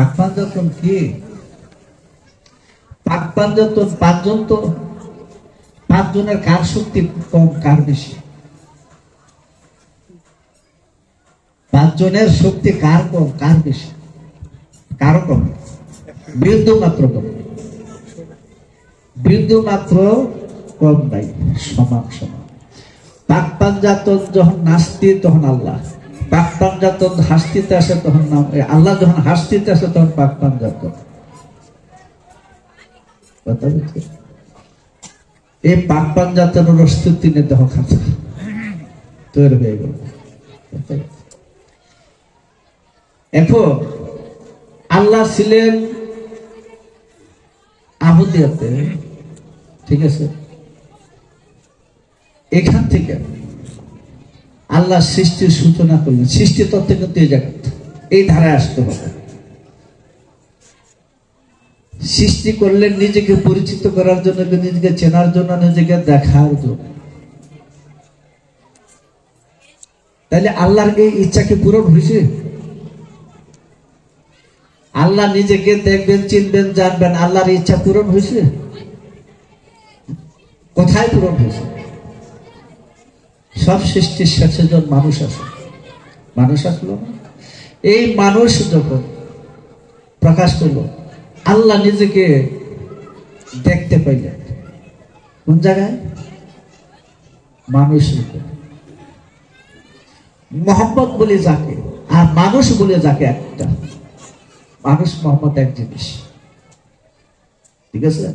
পাক পাঞ্জাতন কি? পাক পাঞ্জাতন পাঁচজন, তো পাঁচজনের কার শক্তি কম কার বেশি? পাঁচজনের শক্তি কার কম কার বেশি? কারো কম, বিন্দু মাত্র কম, বিন্দু মাত্র কম নাই, সমান সমান। পাক পাঞ্জাতন যখন নাচতি তখন আল্লাহ, পাক পাঞ্জাতন হাসতিতে আসে তখন নাম আল্লাহ, যখন হাসতিতে আসে তখন পাক পাঞ্জাতন। কথা বুঝতে? এই পাক পাঞ্জাতনের অস্তিত্ব নিয়ে দেহ খাঁচা তৈরি হয়ে গেল। এখন আল্লাহ ছিলেন আহুদিয়াতে, ঠিক আছে? এখান থেকে আল্লাহ সৃষ্টির সূচনা করলেন। সৃষ্টি তত্ত্বে কিন্তু এই জায়গা, এই ধারায় আসতে হবে। সৃষ্টি করলেন নিজেকে পরিচিত করার জন্য, নিজেকে চেনার জন্য, নিজেকে দেখার জন্য। তাহলে আল্লাহর এই ইচ্ছা কি পূরণ হয়েছে? আল্লাহ নিজেকে দেখবেন, চিনবেন, জানবেন, আল্লাহর ইচ্ছা পূরণ হয়েছে? কোথায় পূরণ হয়েছে? সব সৃষ্টির শেষে যখন মানুষ আসে, মানুষ আসলো না? এই মানুষ যখন প্রকাশ করলো, আল্লাহ নিজেকে দেখতে পাইলেন কোন জায়গায়? মানুষ মোহাম্মদ বলে যাকে, আর মানুষ বলে যাকে একটা। মানুষ মোহাম্মদ এক জিনিস, ঠিক আছে?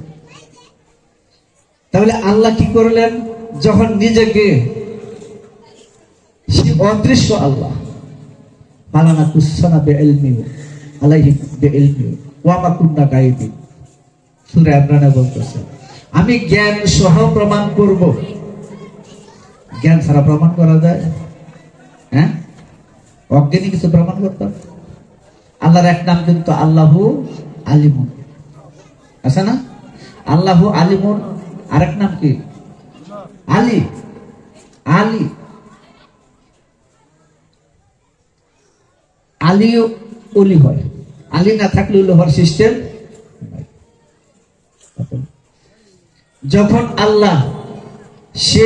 তাহলে আল্লাহ কি করলেন? যখন নিজেকে অদৃশ্য আল্লাহ, মালানা কুসানা বিইলমি আলাইহি বিইলমি ওয়া মা কুননা গায়বি, সূরা ইমরানে বলতেছে, আমি জ্ঞান সহ প্রমাণ করব। জ্ঞান ছাড়া প্রমাণ করা যায়? হ্যাঁ, অজ্ঞানী কিছু প্রমাণ করতাম? আল্লাহর এক নাম কিন্তু আল্লাহু আলিমুন, আছে না? আল্লাহু আলিমুন, আরেক নাম কি? আলী। আলী, আলী ওলি হয়। আলী না থাকলে ওলি হওয়ার সিস্টেম। যখন আল্লাহ সে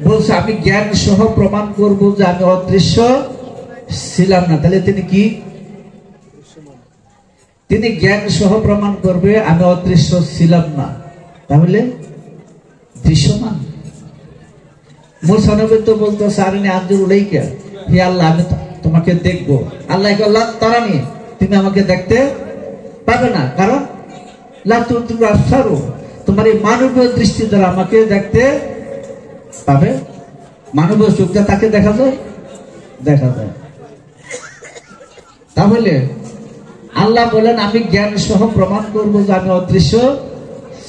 বলছে আমি জ্ঞান সহ প্রমাণ করব যে আমি অদৃশ্য ছিলাম না, তাহলে তিনি কি? তিনি জ্ঞান সহ প্রমাণ করবে আমি অদৃশ্য ছিলাম না, তাহলে দৃশ্যমান। মুসা নবী তো বলতেছে আরিনি আনজুর ইলাইকা, হে আল্লাহ আমি তোমাকে দেখবো। আল্লাহ আল্লাহ তারা নিয়ে তুমি আমাকে দেখতে পাবে না, কারণ তোমার এই মানবীয় দৃষ্টি দ্বারা আমাকে দেখতে পাবে। মানবীয় চোখটা তাকে দেখা যায়, দেখা যায়। তাহলে আল্লাহ বলেন আমি জ্ঞান সহ প্রমাণ করবো যে আমি অদৃশ্য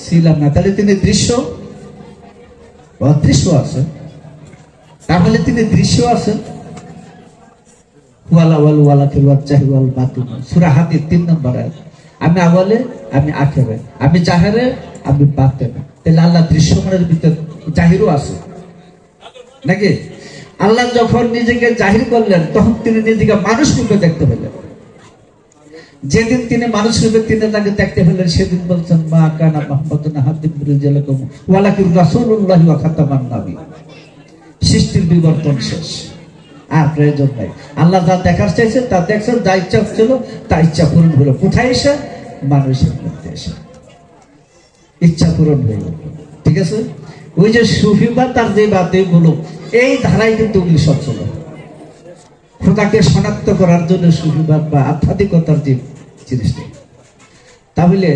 ছিলাম না, তাহলে তিনি দৃশ্য অদৃশ্য আছেন, তাহলে তিনি দৃশ্য আছেন। সূরা হাদীদ 3 নম্বর আয়াত, আমি আওয়ালে, আমি আখেরে, আমি জাহেরে, আমি বাতেনে। তাহলে আল্লাহ দৃশ্যমানের ভিতরে জাহিরও আছে নাকি? আল্লাহ যখন নিজেকে জাহির করলেন তখন তিনি নিজেকে মানুষ রূপে দেখতে পেলেন। যেদিন তিনি মানুষ রূপে তিনি তাকে দেখতে পেলেন সেদিন বলছেন মা কানা মুহাম্মাদুন আহাদুম মিন রিজালিকুম ওয়ালাকিন রাসূলুল্লাহি ওয়া খাতামান নাবী। সৃষ্টির বিবর্তন শেষ, আর প্রয়োজন নাই। আল্লাহ যা দেখার চাইছেন তা দেখছেন, যা ইচ্ছা ছিল তা ইচ্ছা পূরণ হলো। কোথায় এসে? মানুষের মধ্যে এসে ইচ্ছা পূরণ হয়ে গেল, ঠিক আছে? ওই যে সুফিবাদ তার যে বাদে বলো, এই ধারায় কিন্তু উনি সচ্ছল। খোদাকে শনাক্ত করার জন্য সুফিবাদ বা আধ্যাত্মিকতার যে জিনিসটা, তাহলে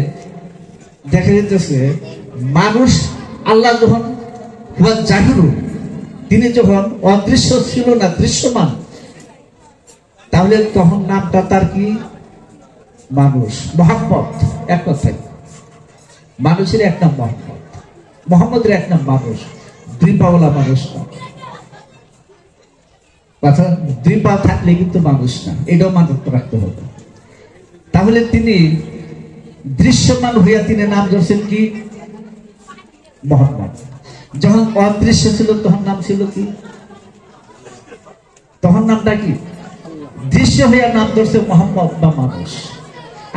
দেখা যেতেছে মানুষ আল্লাহ যখন হুয়া জাহিরু, তিনি যখন অদৃশ্য ছিল না, দৃশ্যমান, তাহলে তখন নামটা তার কি? মানুষ। মোহাম্মদ এক কথায়, মানুষের এক নাম মোহাম্মদ, মোহাম্মদের এক নাম মানুষ। দুই পাওয়ালা মানুষ না, কথা দুই পা থাকলে কিন্তু মানুষ না, এটাও মাথায় রাখতে হবে। তাহলে তিনি দৃশ্যমান হইয়া তিনি নাম ধরছেন কি? মোহাম্মদ। যখন অদৃশ্য ছিল তখন নাম ছিল কি? তখন নামটা কি? দৃশ্য হইয়া নাম ধরছে মোহাম্মদ বা মানুষ।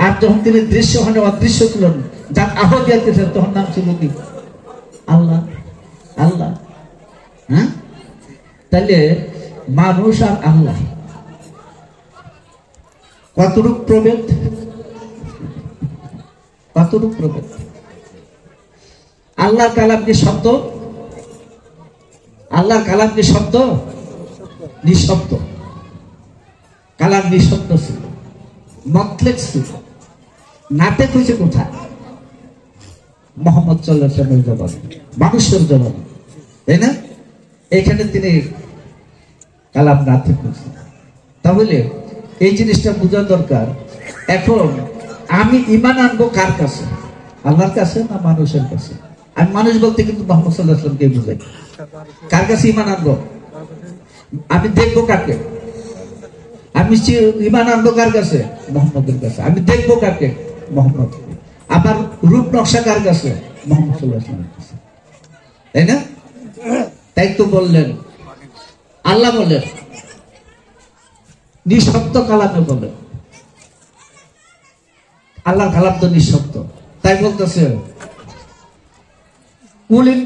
আর যখন তিনি দৃশ্য হনে অদৃশ্য ছিলেন, যার আহ্বান দিয়েছেন, তখন নাম ছিল কি? আল্লাহ। আল্লাহ। হ্যাঁ, তাহলে মানুষ আর আল্লাহ কতটুক প্রভেদ? কতটুক প্রভেদ? আল্লাহর কালাম কি শব্দ? আল্লাহর কালাম কি শব্দ? নিঃশব্দ। কালাম নিঃশব্দ ছিল, মতলেক ছিল। নাটক হয়েছে কোথায়? মোহাম্মদ সাল্লাল্লাহু আলাইহি ওয়াসাল্লামের জবানে, মানুষের জবানে, তাই না? এখানে তিনি কালাম নাটক করছেন। তাহলে এই জিনিসটা বোঝা দরকার। এখন আমি ঈমান আনবো কার কাছে? আল্লাহর কাছে না মানুষের কাছে? আমি মানুষ বলতে কিন্তু মোহাম্মদ সাল্লাল্লাহু আলাইহি ওয়াসাল্লামকে বুঝাই। কার কাছে ঈমান আনবো? আমি দেখবো কাকে? আমি ঈমান আনবো কার কাছে? মোহাম্মদের কাছে। আমি দেখবো কাকে? মোহাম্মদ। আবার রূপ নকশা কার কাছে? মোহাম্মদ সাল্লাল্লাহু আলাইহি ওয়াসাল্লামের কাছে, তাই না? তাই তো বললেন, আল্লাহ বলেন নিঃশব্দ কালামে বলেন। আল্লাহর কালাম তো নিঃশব্দ, তাই বলতেছে কুলিন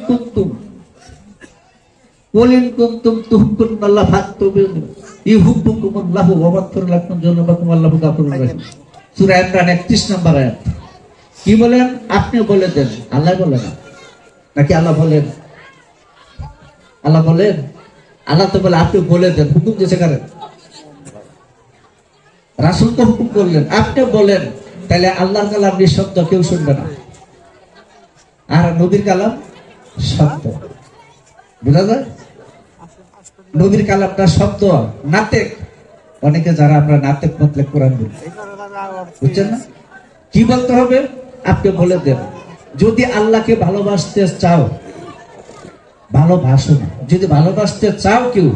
কুনতুম তুহিব্বুনাল্লাহ ফাত্তাবিউনি ইউহিব্বুকুমুল্লাহু ওয়া ইয়াগফির লাকুম যুনুবাকুম আল্লাহু গাফুরুর রাহিম। সূরা ইমরান 31 নম্বর আয়াত। কি বলেন? আপনি বলে দেন। আল্লাহ বলে না, নাকি আল্লাহ বলেন? আল্লাহ বলেন? আল্লাহ তো বলে আপনি বলে দেন। হুকুম দিয়েছে কারে? রাসূল তো হুকুম করলেন, আপনি বলেন। তাহলে আল্লাহর কালাম নিঃশব্দ, কেউ শুনবে না। আর নবীর কালাম শব্দ, বুঝা যায়? নবীর কালামটা শব্দ, নাতেক। অনেকে যারা আমরা নাতেক মতলেক কোরআন বলি, বুঝছেন না? কি বলতে হবে? আপনি বলে দেন। যদি আল্লাহকে ভালোবাসতে চাও, ভালোবাসো না। যদি ভালোবাসতে চাও কেউ,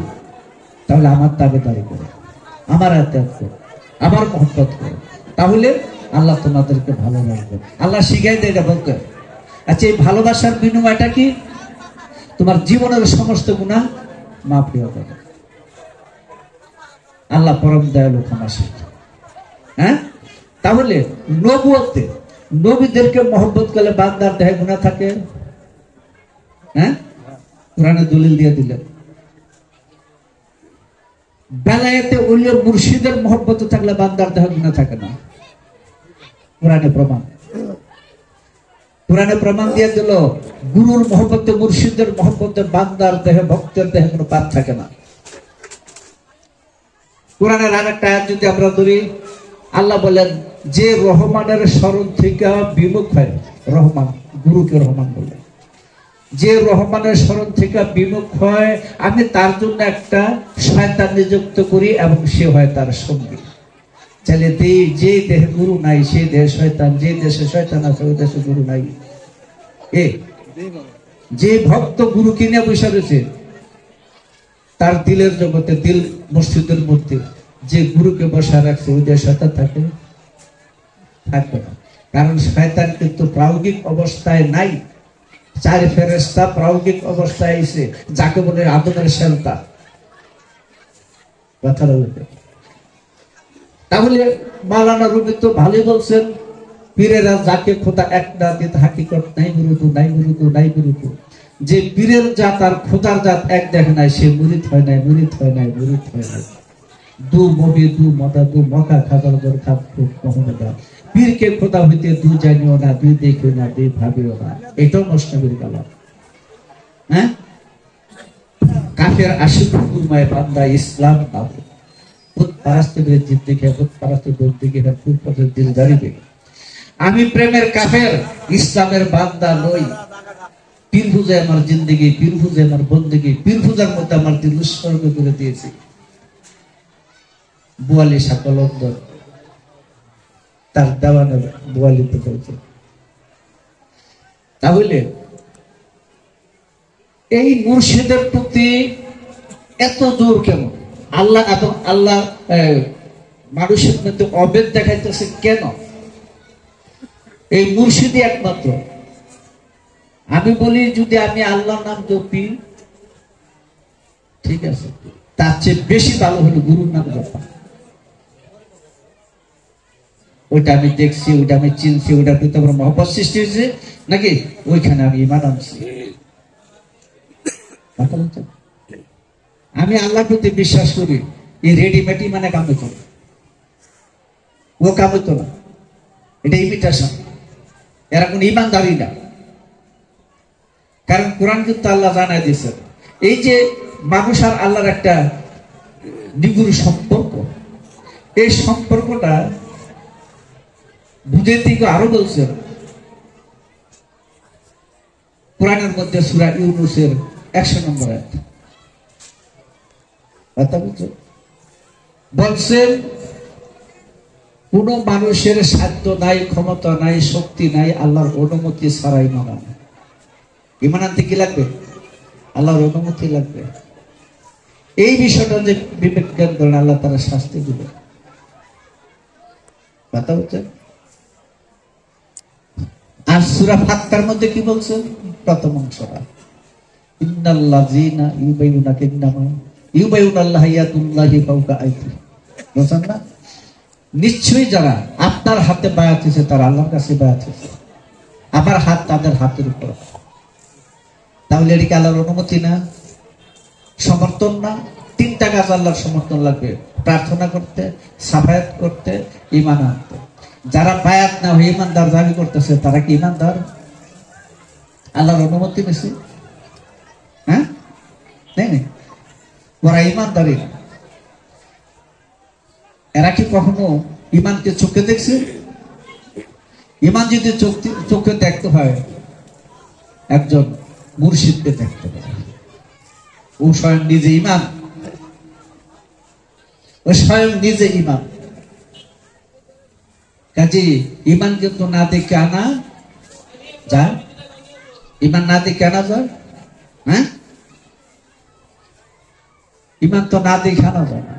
তাহলে আমার তাবেদারি করো, আমার আয়াত করো, আমার মহব্বত করো, তাহলে আল্লাহ তোমাদেরকে ভালোবাসবে। আল্লাহ শিখাই দেয় এটা বলতে। আচ্ছা, এই ভালোবাসার বিনিময়টা কি? তোমার জীবনের সমস্ত গুনাহ মাফ হবে। আল্লাহ পরম দয়ালু, ক্ষমাশীল। হ্যাঁ, তাহলে নবুয়তে নবীদেরকে মহব্বত করলে বান্দার দেহে গুনাহ থাকে? হ্যাঁ, কোরআনে দলিল দিয়ে দিলেন। বেলায়েতে ওলিয়া মুর্শিদের মহব্বতে থাকলে বান্দার দেহে গুনাহ থাকে না। কোরআনে প্রমাণ। কোরআনে প্রমাণ দিয়ে দিল, গুরুর মহব্বতে, মুর্শিদের মহব্বতে বান্দার দেহে, ভক্তের দেহে কোনো পাপ থাকে না। কোরআনের আরেকটা আয়াত যদি আমরা ধরি, আল্লাহ বলেন যে রহমানের স্মরণ থেকে বিমুখ হয়, রহমান, গুরুকে রহমান বললেন, যে রহমানের স্মরণ থেকে বিমুখ হয়, আমি তার জন্য একটা শয়তান নিযুক্ত করি এবং সে হয় তার সঙ্গী। তাহলে যে দেহে গুরু নাই সেই দেহে শয়তান, যে দেশে শয়তান আছে ওই দেশে গুরু নাই। যে ভক্ত গুরু কিনে বসে রয়েছে, তার দিলের জগতে, দিল মসজিদের মধ্যে যে গুরুকে বসা রাখছে, ওই দেশে শয়তান থাকে? থাকবে না। কারণ শয়তান কিন্তু প্রায়োগিক অবস্থায় নাই। 4 ফেরেশতা প্রায়োগিক অবস্থায় এসে, যাকে বলে আদমের সন্তান। কথা বলতে, তাহলে মাওলানা রুমি তো ভালোই বলছেন, পীরেরা যাকে খোদা এক না দিতে হাকিকত নাই গুরুতু, নাই গুরুতু, নাই গুরুতু। যে পীরের জাত আর খোদার জাত এক দেখে নাই, সে মুরিদ হয় নাই, মুরিদ হয় নাই, মুরিদ হয় নাই। দু মবি দু মদা দু মকা খাজার দর খাপ মহমদা। পীরকে খোদা হইতে দু জানিও না, দুই দেখিও না, দুই ভাবিও না। এটাও নষ্টবীর কালাম। হ্যাঁ, কাফের আশিক হুকুমায় বান্দা ইসলাম পাবে। আমি প্রেমের কাফের, ইসলামের বান্দা নই। পীর পূজা আমার জিন্দগি, পীর পূজা আমার বন্দেগি, পীর পূজার মধ্যে আমার দিল উৎসর্গ করে দিয়েছি। বুয়ালি সাকলন্দর তার দেওয়ানের বুয়ালিতে বলছে। তাহলে এই মুর্শিদের প্রতি এত জোর কেন? আল্লাহ এবং আল্লাহ মানুষের মধ্যে অভেদ দেখাইতেছে কেন? এই মুর্শিদই একমাত্র। আমি বলি, যদি আমি আল্লাহর নাম জপি, ঠিক আছে, তার চেয়ে বেশি ভালো হলো গুরুর নাম জপা। ওইটা আমি দেখছি, ওইটা আমি চিনছি, ওইটার প্রতি আমার মহব্বত সৃষ্টি হয়েছে নাকি, ওইখানে আমি ঈমান আনছি। আমি আল্লাহর প্রতি বিশ্বাস করি, এই রেডিমেড ইমানে কাম হইতো না, ও কাম হইতো না, এটা ইমিটেশন, এরা কোন ইমানদারি না। কারণ কোরআন কিন্তু আল্লাহ জানাই দিয়েছেন, এই যে মানুষ আর আল্লাহর একটা নিগুড় সম্পর্ক, এই সম্পর্কটা বুঝের দিকে আরো বলছেন কোরআনের মধ্যে সূরা ইউনূসের 100 নম্বর আয়াত। বলছেন কোন মানুষের সাধ্য নাই, ক্ষমতা নাই, শক্তি নাই আল্লাহর অনুমতি ছাড়া ঈমান আনা। ঈমান আনতে কি লাগবে? আল্লাহর অনুমতি লাগবে। এই বিষয়টা যে বিবেক জ্ঞান করেন, আল্লাহ তারা শাস্তি দিবে। কথা হচ্ছে। আর সূরা ফাতহার মধ্যে কি বলছেন? প্রথম অংশটা ইন্নাল্লাযীনা ইউবাইয়ুনাকা ইন্নামা ইউবাইয়ুনাল্লাহা ইয়াদুল্লাহি ফাওকা আইদিহিম। বুঝছেন না? নিশ্চয়ই যারা আপনার হাতে বায়াত হয়েছে তারা আল্লাহর কাছে বায়াত হয়েছে, আমার হাত তাদের হাতের উপর। তাহলে এদিকে আল্লাহর অনুমতি না, সমর্থন না। 3টা কাজ আল্লাহর সমর্থন লাগবে: প্রার্থনা করতে, সাফায়াত করতে, ঈমান আনতে। যারা বায়াত না হয়ে ঈমানদার দাবি করতেছে তারা কি ঈমানদার? আল্লাহর অনুমতি বেশি? হ্যাঁ, নেই, ওরা ঈমানদারই না। এরা কি কখনো ঈমানকে চোখে দেখছে? ঈমান যদি চোখে দেখতে হয়, একজন মুর্শিদকে দেখতে পারে, ও স্বয়ং নিজে ঈমান, ও স্বয়ং নিজে ঈমান। কাজে ঈমান কিন্তু না দেখে আনা যায়, ঈমান না দেখে আনা যায়। হ্যাঁ, ঈমান তো না দেখে আনা যায় না।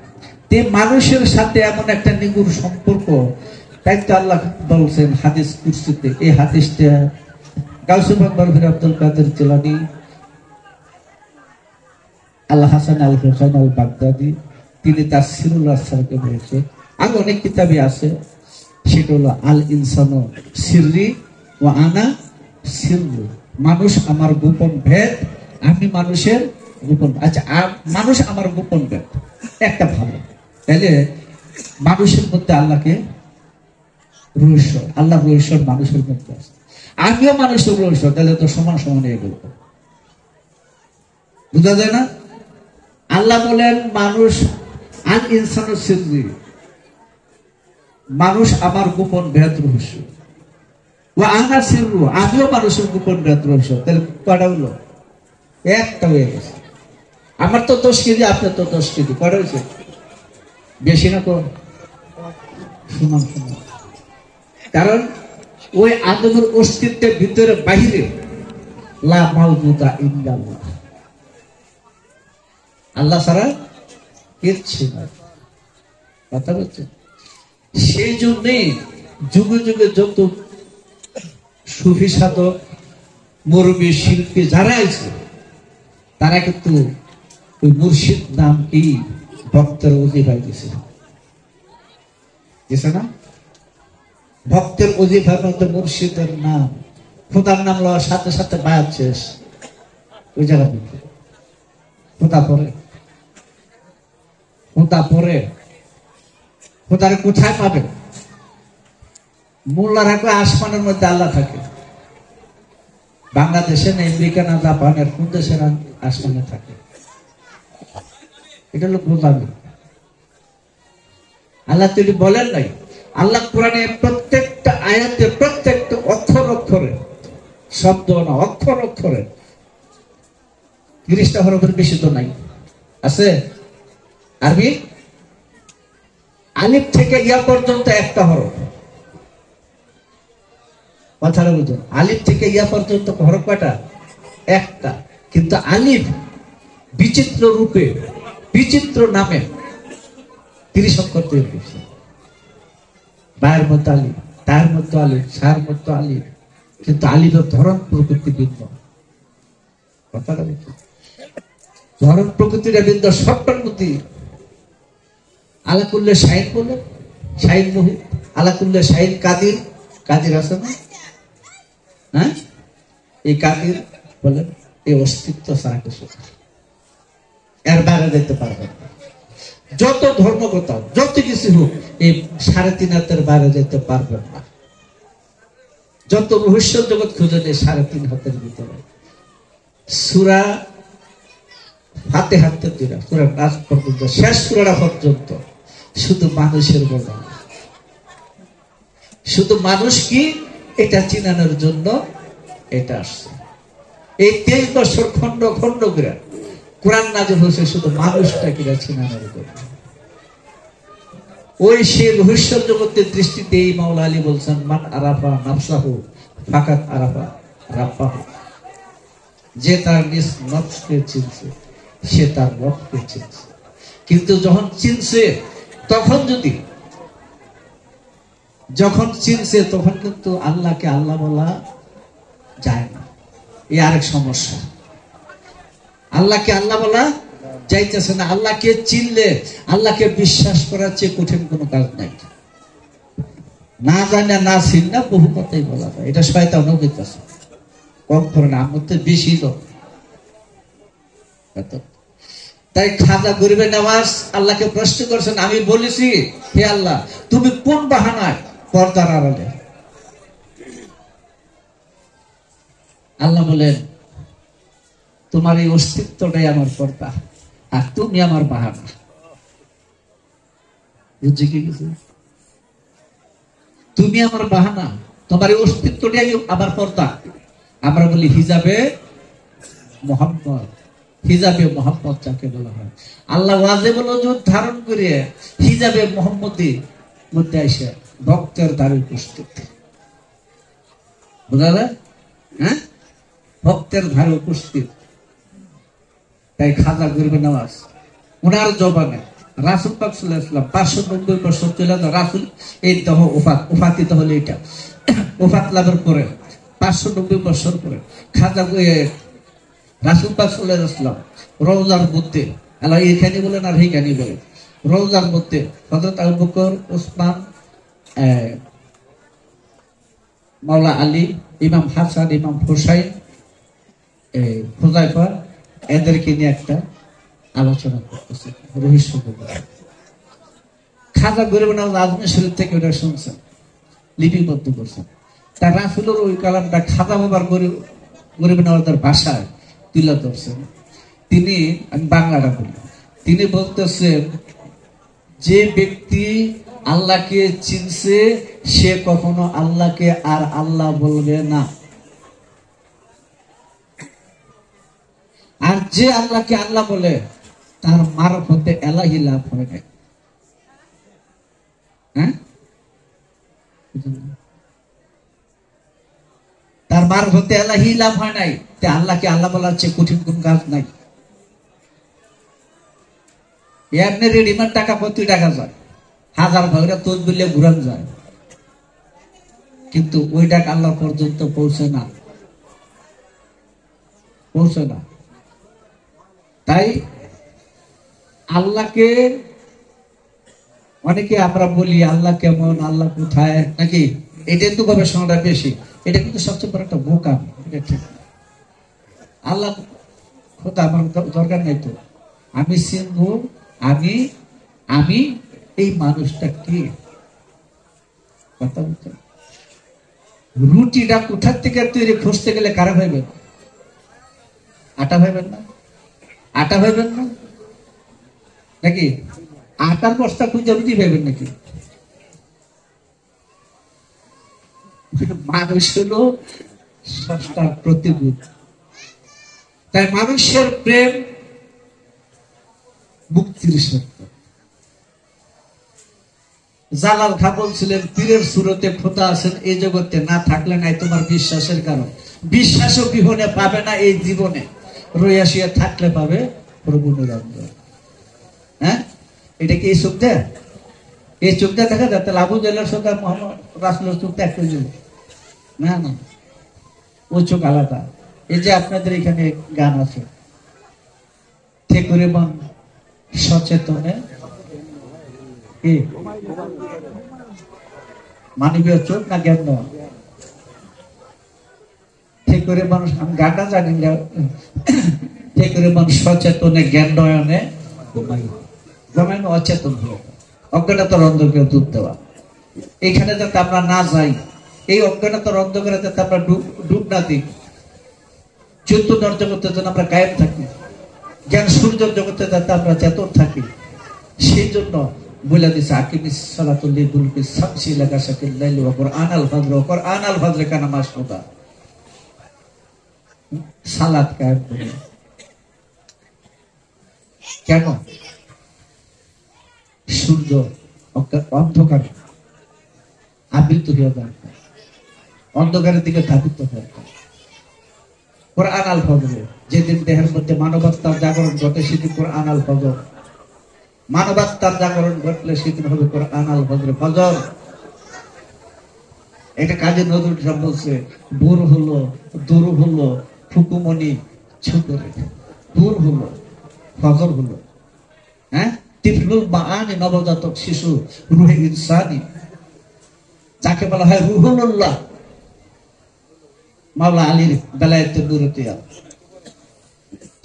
মানুষের সাথে এমন একটা নিগুড় সম্পর্ক, তাই তো আল্লাহ বলছেন হাদিস কুরসিতে। এই হাদিসটা গাউসুল বাকর ফির আব্দুল কাদের জিলানী, আল্লাহ হাসান আল হোসেন আল বাগদাদি, তিনি তার সিরুল আসসারকে বলেছে। আগে অনেক কিতাবই আছে, সেটা হলো আল ইনসানু সিররি ওয়া আনা সিররু। মানুষ আমার গোপন ভেদ, আমি মানুষের গোপন। আচ্ছা, মানুষ আমার গোপন ভেদ একটা ভালো, তাহলে মানুষের মধ্যে আল্লাহকে রহস্য, আল্লাহ রহস্য মানুষের মধ্যে আছে, আমিও মানুষের রহস্য, তাহলে তো সমান সমান এগুলো বুঝা যায় না? আল্লাহ বলেন মানুষ আল ইনসানু সিররি, মানুষ আমার গোপন ভেদ রহস্য, ও আনা সিররু, আমিও মানুষের গোপন ভেদ রহস্য। তাহলে কয়টা হলো? একটা হয়ে গেছে। আমার তো 10 কেজি, আপনার তো 10 কেজি, কয়টা হয়েছে? বেশি না কম? সমান সমান। কারণ ওই আদমের অস্তিত্বের ভিতরে বাহিরে লা মাউজুদা ইল্লাল্লাহ, আল্লাহ ছাড়া কিচ্ছু নাই। কথা বলছে। সেই জন্যই যুগে যুগে যত সুফি সাধক, মুরব্বী, শিল্পী যারা আছে, তারা কিন্তু ওই মুর্শিদ নামটি ভক্তের অজিফায় দিছে না? ভক্তের অজিফার মধ্যে মুর্শিদের নাম, খোদার নাম লওয়ার সাথে সাথে বায়াত শেষ। ওই জায়গা থেকে খোদা পরে, খোদা পরে, খোদারে কোথায় পাবে? মোল্লারা কয় আসমানের মধ্যে আল্লাহ থাকে। বাংলাদেশে না, আমেরিকা না, জাপানের কোন দেশের আসমানে থাকে? এটা হলো গোলামি। আল্লাহ তিনি বলেন নাই? আল্লাহ কোরআনে প্রত্যেকটা আয়াতে, প্রত্যেকটা অক্ষর অক্ষরে, শব্দ না, অক্ষর অক্ষরে 30টা হরফের বেশি তো নাই। আছে আরবি আলিফ থেকে ইয়া পর্যন্ত একটা হরফ। কথাটা বুঝুন, আলিফ থেকে ইয়া পর্যন্ত হরফ কয়টা? একটা। কিন্তু আলিফ বিচিত্র রূপে, বিচিত্র নামে 30 অক্ষর তৈরি করছে। বায়ের মধ্যে আলিফ, তার মধ্যে আলিফ, সার মধ্যে আলিফ, কিন্তু আলিফের ধরন প্রকৃতি ভিন্ন। কথাটা বুঝুন, ধরন প্রকৃতিটা ভিন্ন। সবটার মধ্যে আলা করলে শাইন বলে, শাইন মোহিত, আলাকুল্লাহ শাহিদ কাদির, কাদির আছে না? হ্যাঁ, এই কাদির বলেন এই অস্তিত্ব ছাড়া কিছু এর বাইরে যেতে পারবে না। যত ধর্মকথা যত কিছু হোক এই 3.5 হাতের বাইরে যেতে পারবেন না। যত রহস্য জগৎ খুঁজে নেই 3.5 হাতের ভিতরে। সূরা ফাতিহা থেকে সূরা নাস পর্যন্ত শেষ সূরা পর্যন্ত শুধু মানুষের বর্ণনা, শুধু মানুষ কি এটা চিনানোর জন্য এটা আসছে। এই 23 বছর খন্ড খন্ড করে কোরআন নাযিল হয়েছে শুধু মানুষটা কিনা চিনানোর জন্য। ওই সেই রহস্য জগতের দৃষ্টিতে এই মাওলা আলী বলছেন, মান আরাফা নাফসাহু ফাকাত আরাফা রাব্বাহু। যে তার নিজ নফসকে চিনছে সে তার রবকে চিনছে। কিন্তু যখন চিনছে তখন চিনছে তখন কিন্তু আল্লাহকে আল্লাহ বলা যায় না। এই আরেক সমস্যা, আল্লাহকে আল্লাহ বলা যাইতেছে না। আল্লাহকে চিনলে আল্লাহকে বিশ্বাস করার চেয়ে কঠিন কোনো কাজ নাই। না জানে না চিনলে বহু কথাই বলা যায়, এটা শয়তানও করতেছে, কম করে না, আমার তো বেশি লোক। তাই খাজা গরিবে নওয়াজ আল্লাহকে প্রশ্ন করছেন, আমি বলেছি হে আল্লাহ তুমি কোন বাহানায় পর্দার আড়ালে? আল্লাহ বলেন তোমার এই অস্তিত্বটাই আমার পর্দা আর তুমি আমার বাহানা। বুঝছি কি কিছু? তুমি আমার বাহানা, তোমার এই অস্তিত্বটাই আমার পর্দা। আমরা বলি হিজাবে মোহাম্মদ, হিজাবে মোহাম্মদ যাকে বলা হয়। আল্লাহ ওয়াজিবুল ওজুদ ধারণ করে হিজাবে মোহাম্মদী মধ্যে এসে ভক্তের দ্বারে উপস্থিত। বুঝা যায়? হ্যাঁ, ভক্তের ধারে উপস্থিত। তাই খাজা গরিবে নওয়াজ উনার জবানে রাসূল পাক সাল্লাল্লাহু আলাইহি ওয়াসাল্লাম 590 বছর চলে রাসূল এই দেহ উফাতিত হলো, এটা উফাত লাভের পরে 590 বছর পরে খাজা রাসূল পাক সাল্লাল্লাহু আলাইহি ওয়াসাল্লাম রওজার মধ্যে, আল্লাহ এইখানে বলেন আর এইখানে বলেন, রওজার মধ্যে হযরত আবু বকর, ওসমান, মাওলা আলী, ইমাম হাসান, ইমাম হুসাইন, হুযায়ফা এদেরকে নিয়ে একটা আলোচনা করতেছে রহস্য। খাজা গরিবে নওয়াজ আজমির শরীফ থেকে ওটা শুনছেন, লিপিবদ্ধ করছেন। তার রাসূলের ওই কালামটা খাজা বাবার গরিবে নওয়াজের ভাষায় তুলে ধরছেন। তিনি, আমি বাংলাটা বলি, তিনি বলতেছেন যে ব্যক্তি আল্লাহকে চিনছে সে কখনো আল্লাহকে আর আল্লাহ বলবে না, আর যে আল্লাহকে আল্লাহ বলে তার মারফতে এলাহি লাভ হয় না। হ্যাঁ, তার মারফতে এলাহি লাভ হয় নাই। আল্লাহকে আল্লাহ বলার চেয়ে কঠিন কোন কাজ নাই। এমনি রেডিমেড টাকা 20 টাকা যায়, 1000 ভাগরা তোর বললে ঘুরান যায়, কিন্তু ওই টাকা আল্লাহ পর্যন্ত পৌঁছে না। তাই আল্লাহকে অনেকে আমরা বলি আল্লাহ কেমন, আল্লাহ কোথায়, নাকি এটা তো গবেষণাটা বেশি। এটা কিন্তু সবচেয়ে বড় একটা বোকাম, এটা ঠিক। আল্লাহ খোদা আমার দরকার নাই তো, আমি চিনবো আমি এই মানুষটা কি। কথা বলতে রুটিটা কোথার থেকে তৈরি খুঁজতে গেলে কারা ভাইবেন? আটা ভাইবেন না? আটা ভাইবেন না নাকি? আটার বস্তা খুঁজে রুটি ভাইবেন নাকি? মানুষ হলো স্রষ্টার প্রতিরূপ। তাই মানুষের প্রেম মুক্তির সত্য। জালাল খা বলছিলেন পীরের সুরতে খোদা আছেন এই জগতে, না থাকলে নাই তোমার বিশ্বাসের কারণ। বিশ্বাসও বিহনে পাবে না এই জীবনে, রইয়াশিয়া থাকলে পাবে প্রভু নিরঞ্জন। হ্যাঁ, এটা কি এই চোখ দেয়? এই চোখ দিয়ে দেখা যায়? তাহলে আবু জাহেলের সঙ্গে মোহাম্মদ রাসূলের চোখ একটা দিল না, না, ওই চোখ আলাদা। এই যে আপনাদের এখানে গান আছে, ঠেকুরে মন সচেতনে মানবীয় চোখ না জ্ঞান নয়? ঠিক করে মানুষ, আমি গানটা জানি না, ঠিক করে মানুষ সচেতনে জ্ঞান নয়নে ঘুমায় অচেতন হয়ে অজ্ঞানতার অন্ধকারে ডুব দেওয়া। এইখানে যাতে আমরা না যাই, এই অজ্ঞানতার অন্ধকারে যাতে আমরা ডুব না দিই, চৈতন্যর জগতে যেন আমরা কায়েম থাকি, জ্ঞান সূর্যের জগতে যাতে আমরা চেতন থাকি, সেই জন্য বলে দিছে আকিমিস সালাতুল লিদুলকি সামসি লাগা শাকিল লাইলি ওয়া কুরআনাল ফাজর কানা মাসহুদা। সালাত কায়েম করে কেন? সূর্য অন্ধকার আবৃত হয়ে যায়, অন্ধকারের দিকে ধাবিত হয়। কুরআনাল ফজর, যেদিন দেহের মধ্যে মানবাত্মার জাগরণ ঘটে সেদিন কুরআনাল ফজর। মানবাত্মার জাগরণ ঘটলে সেদিন হবে কুরআনাল ফজর। ফজর এটা কাজী নজরুল সাহেব বলছে, ভোর হলো, দূর হলো, ফুকুমনি ছুটে দূর হলো, ফজর হলো। হ্যাঁ, তিফলুল মাআনি, নবজাতক শিশু, রুহে ইনসানি, যাকে বলা হয় রুহুল্লাহ, মাওলা আলীর বেলায়েতের নূরতিয়া,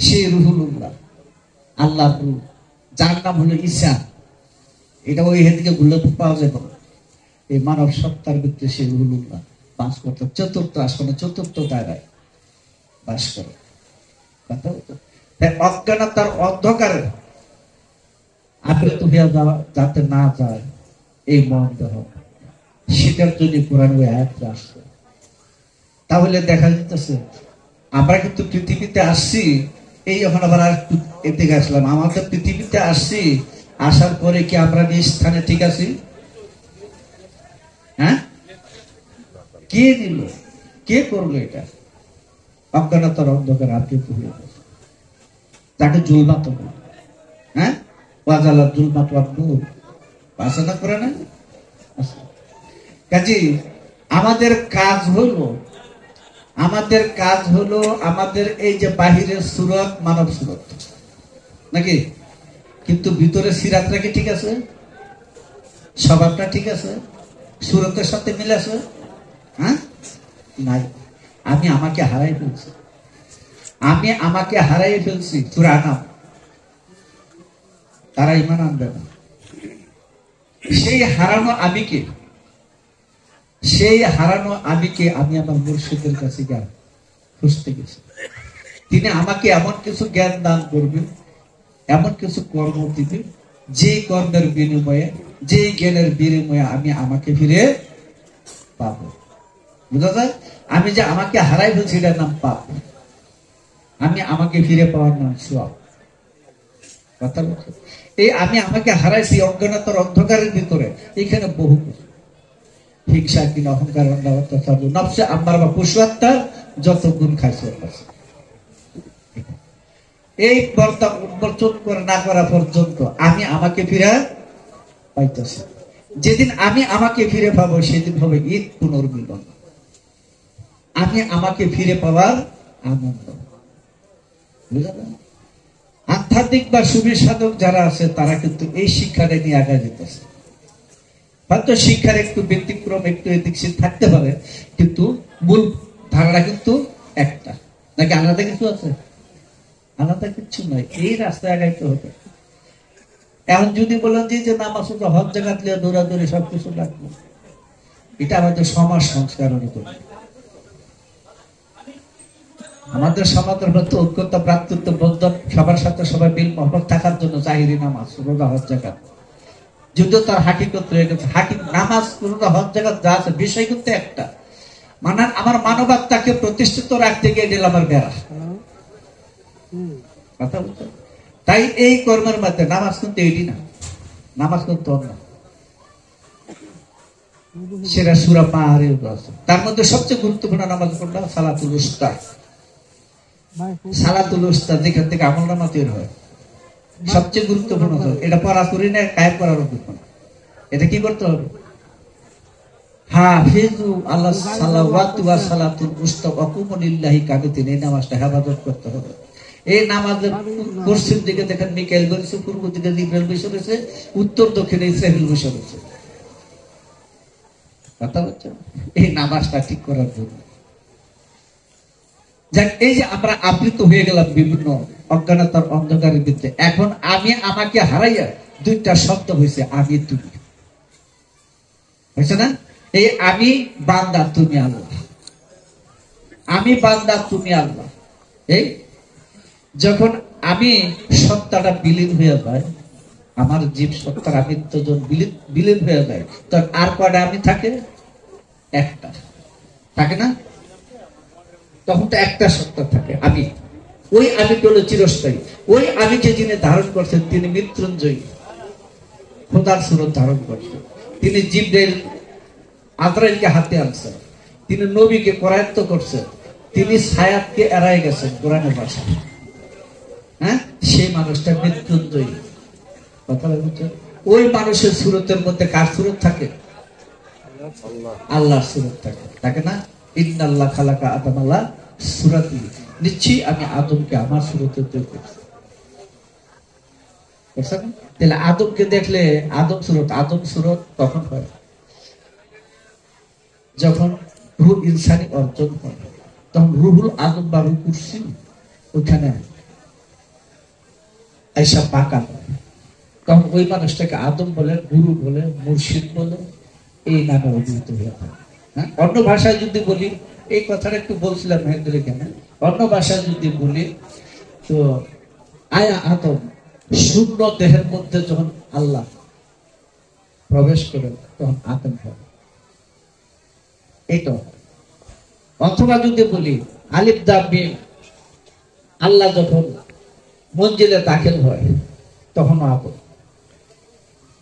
সেই রুহুল্লাহ আল্লাহর রূহ, যার নাম হলো ঈসা। এটা ওই হেদিকে ভুলে পাওয়া যাবে না। এই মানব সত্তার ভিতরে সেই রুহুল্লাহ বাস করতে, চতুর্থ আসনে চতুর্থ দায়রায় বাস করে। অজ্ঞানতার অন্ধকারে আবৃত হয়ে যাওয়া যাতে না যায় এই মন দেহ, সেটার জন্য কোরআন ওই আয়াতটা আসছে। তাহলে দেখা যাচ্ছে আমরা কিন্তু পৃথিবীতে আসছি, এই যখন আবার একটু এদিকে আসলাম, আমাদের পৃথিবীতে আসছি, আসার পরে কি আমরা নিজ স্থানে ঠিক আছি? হ্যাঁ, কে দিল, কে করলো এটা? অজ্ঞানতার অন্ধকার আবৃত হয়ে গেছে, তাকে জুলমাত বলে। হ্যাঁ, ওয়াজালা জুলমাত ওয়ান নূর, বাসনা করে না? কাজে আমাদের কাজ হলো, আমাদের এই যে বাহিরের সুরত মানব সুরত নাকি, কিন্তু ভিতরে সিরাতটা কি ঠিক আছে? স্বভাবটা ঠিক আছে? সুরতের সাথে মিলে আছে? হ্যাঁ, নাই। আমি আমাকে হারাই ফেলছি, পুরানা তারা ইমান আনবে না। সেই হারানো আমিকে আমি আমার মুর্শিদের কাছে জ্ঞান খুঁজতে গেছি। তিনি আমাকে এমন কিছু জ্ঞান দান করবেন, এমন কিছু কর্ম দিবেন, যে কর্মের বিনিময়ে, যে জ্ঞানের বিনিময়ে আমি আমাকে ফিরে পাবো। বুঝা যায়? আমি যে আমাকে হারাই ফেলছি এটার নাম পাপ, আমি আমাকে ফিরে পাওয়ার নাম সওয়াব। কথা বলছে, এই আমি আমাকে হারাইছি অজ্ঞানতার অন্ধকারের ভিতরে, এখানে বহু কিছু, হিংসা কিনা, অহংকার, নফসে আম্মার বা পশু আত্মার যত গুণ খাইছে, এই পর্দা উন্মোচন করে না করা পর্যন্ত আমি আমাকে ফিরে পাইতেছি। যেদিন আমি আমাকে ফিরে পাবো সেদিন হবে ঈদ পুনর্মিলন, আমি আমাকে ফিরে পাওয়ার আনন্দ। বুঝলেন? আধ্যাত্মিক বা সুবি সাধক যারা আছে তারা কিন্তু এই শিক্ষাটা নিয়ে আগে যেতেছে। হয়তো শিক্ষার একটু ব্যতিক্রম, একটু এদিক থাকতে পারে, কিন্তু মূল ধারণা কিন্তু একটা। নাকি আলাদা কিছু আছে? আলাদা কিছু নয়, এই রাস্তায় আগাইতে হবে। এখন যদি বলেন যে নামাজ হজ জায়গা দিয়ে দৌড়াদৌড়ি সবকিছু লাগবে, এটা আমাদের সমাজ সংস্কারণই করবে। আমাদের সমাজের মধ্যে ঐক্যতা, ভ্রাতৃত্ব, বন্ধন, সবার সাথে সবাই মিল মহব্বত থাকার জন্য জাহিরি নামাজ, রোজা, হজ জাকাত, যুদ্ধ তার হাকিকত রয়ে গেছে। নামাজ, রোজা, হজ জাকাত যা আছে, বিষয় কিন্তু একটা, মানে আমার মানবাত্মাকে প্রতিষ্ঠিত রাখতে গিয়ে দিল আমার বেড়া। কথা বলতে, তাই এই কর্মের মধ্যে নামাজ কিন্তু এটি না, নামাজ কিন্তু অন্য, সেটা সূরা পাহাড়ে আছে। তার মধ্যে সবচেয়ে গুরুত্বপূর্ণ নামাজ কোনটা? সালাতুল উস্তা। সালাতুল উস্তা, যেখান থেকে আমলনামা তৈরি হয়, সবচেয়ে গুরুত্বপূর্ণ। এটা পড়া করি না, কায়েম করার উপর, এটা কি করতে হবে? হাফিজু আল্লাহ সালাওয়াতু ওয়া সালাতুল উস্তা ওয়া কুমু লিল্লাহি কানিতিন, এই নামাজটা হেফাজত করতে হবে। এই নামাজের পশ্চিম দিকে দেখেন মিকাইল বসে, পূর্ব দিকে জিবরাইল বসে রয়েছে, উত্তর দক্ষিণে ইসরাফিল বসে রয়েছে। কথা বলছো, এই নামাজটা ঠিক করার জন্য। যাক, এই যে আমরা আবৃত হয়ে গেলাম বিভিন্ন অজ্ঞানতার অন্ধকারের ভিতরে, এখন আমি আমাকে হারাইয়া দুইটা শব্দ হয়েছে, আমি তুমি, হয়েছে না? এই আমি বান্দা, তুমি আল্লাহ। আমি বান্দা, তুমি আল্লাহ। এই যখন আমি সত্তাটা বিলীন হয়ে যায়, আমার জীব সত্তার আমিত্বজন বিলীন হয়ে যায়, তখন আর কয়টা আমি থাকে? একটা থাকে না? তখন তো একটা সত্তা থাকে, আমি। ওই আমি হলো চিরস্থায়ী। ওই আমিকে যিনি ধারণ করছেন তিনি মৃত্যুঞ্জয়ী, খোদার সুরত ধারণ করছেন। তিনি জিবরাইল আজরাইলকে হাতে আনছেন, তিনি নবীকে করায়ত্ত করছেন, তিনি ছায়াতকে এড়াই গেছেন কোরআনের ভাষায়। হ্যাঁ, সেই মানুষটা মৃত্যুঞ্জয়ী। কথা বলছেন, ওই মানুষের সুরতের মধ্যে কার সুরত থাকে? আল্লাহর সুরত থাকে, থাকে না? ইন্নাল্লাহ খালাকা আদম আলা সুরাতি, নিশ্চয়ই আমি আদমকে আমার সুরতে তৈরি করছি। তাহলে আদমকে দেখলে আদম সুরত তখন হয় যখন রূহ ইনসানি অর্জন হয়, তখন রুহুল আদম বা রূহ কুরসি ওখানে আইসা পাকা হয়। তখন ওই মানুষটাকে আদম বলে, গুরু বলে, মুর্শিদ বলে, এই নামে অভিহিত হয়ে থাকে। হ্যাঁ, অন্য ভাষায় যদি বলি, এই কথাটা একটু বলছিলাম মেহেন্দ্র, কেন অন্য ভাষায় যদি বলি তো আয়া আদম, শূন্য দেহের মধ্যে যখন আল্লাহ প্রবেশ করেন তখন আদম হয়, এটা। অথবা যদি বলি আলিফ দাম মিম, আল্লাহ যখন মঞ্জিলে দাখিল হয় তখন আদম।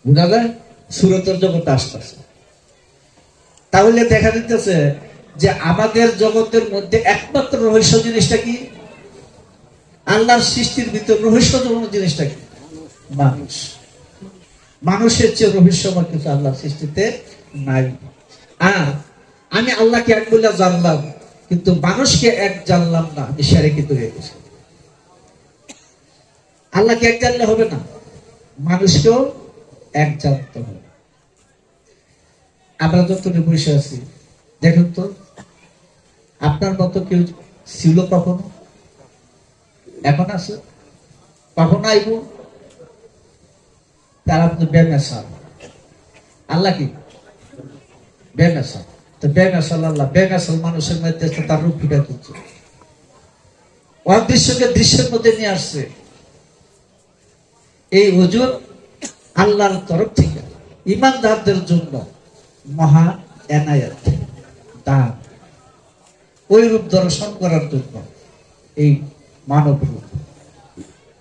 বুঝা যায় সুরতের জগৎ আসতেছে। তাহলে দেখা দিতেছে যে আমাদের জগতের মধ্যে একমাত্র রহস্য জিনিসটা কি? আল্লাহর সৃষ্টির ভিতর রহস্যজনক জিনিসটা কি? মানুষ। মানুষের চেয়ে রহস্যময় কিছু আল্লাহর সৃষ্টিতে নাই। আর আমি আল্লাহকে এক বলে জানলাম, কিন্তু মানুষকে এক জানলাম না, আমি শিরকে হয়ে গেছি। আল্লাহকে এক জানলে হবে না, মানুষকেও এক জানতে হবে। আমরা যত বসে আছি, দেখুন তো, আপনার মতো কেউ ছিল কখনো? এখন আছে? কখন আইব? তারা কিন্তু বেমেসাল। আল্লাহ কি বেমেসাল? তো বেমেসাল আল্লাহ, বেমেসাল মানুষের মধ্যে তার রূপ ফুটে তুলছে, অদৃশ্যকে দৃশ্যের মধ্যে নিয়ে আসছে। এই হুজুর আল্লাহর তরফ থেকে ইমানদারদের জন্য মহা এনায়েত দান, ওই রূপ দর্শন করার জন্য এই মানব রূপ।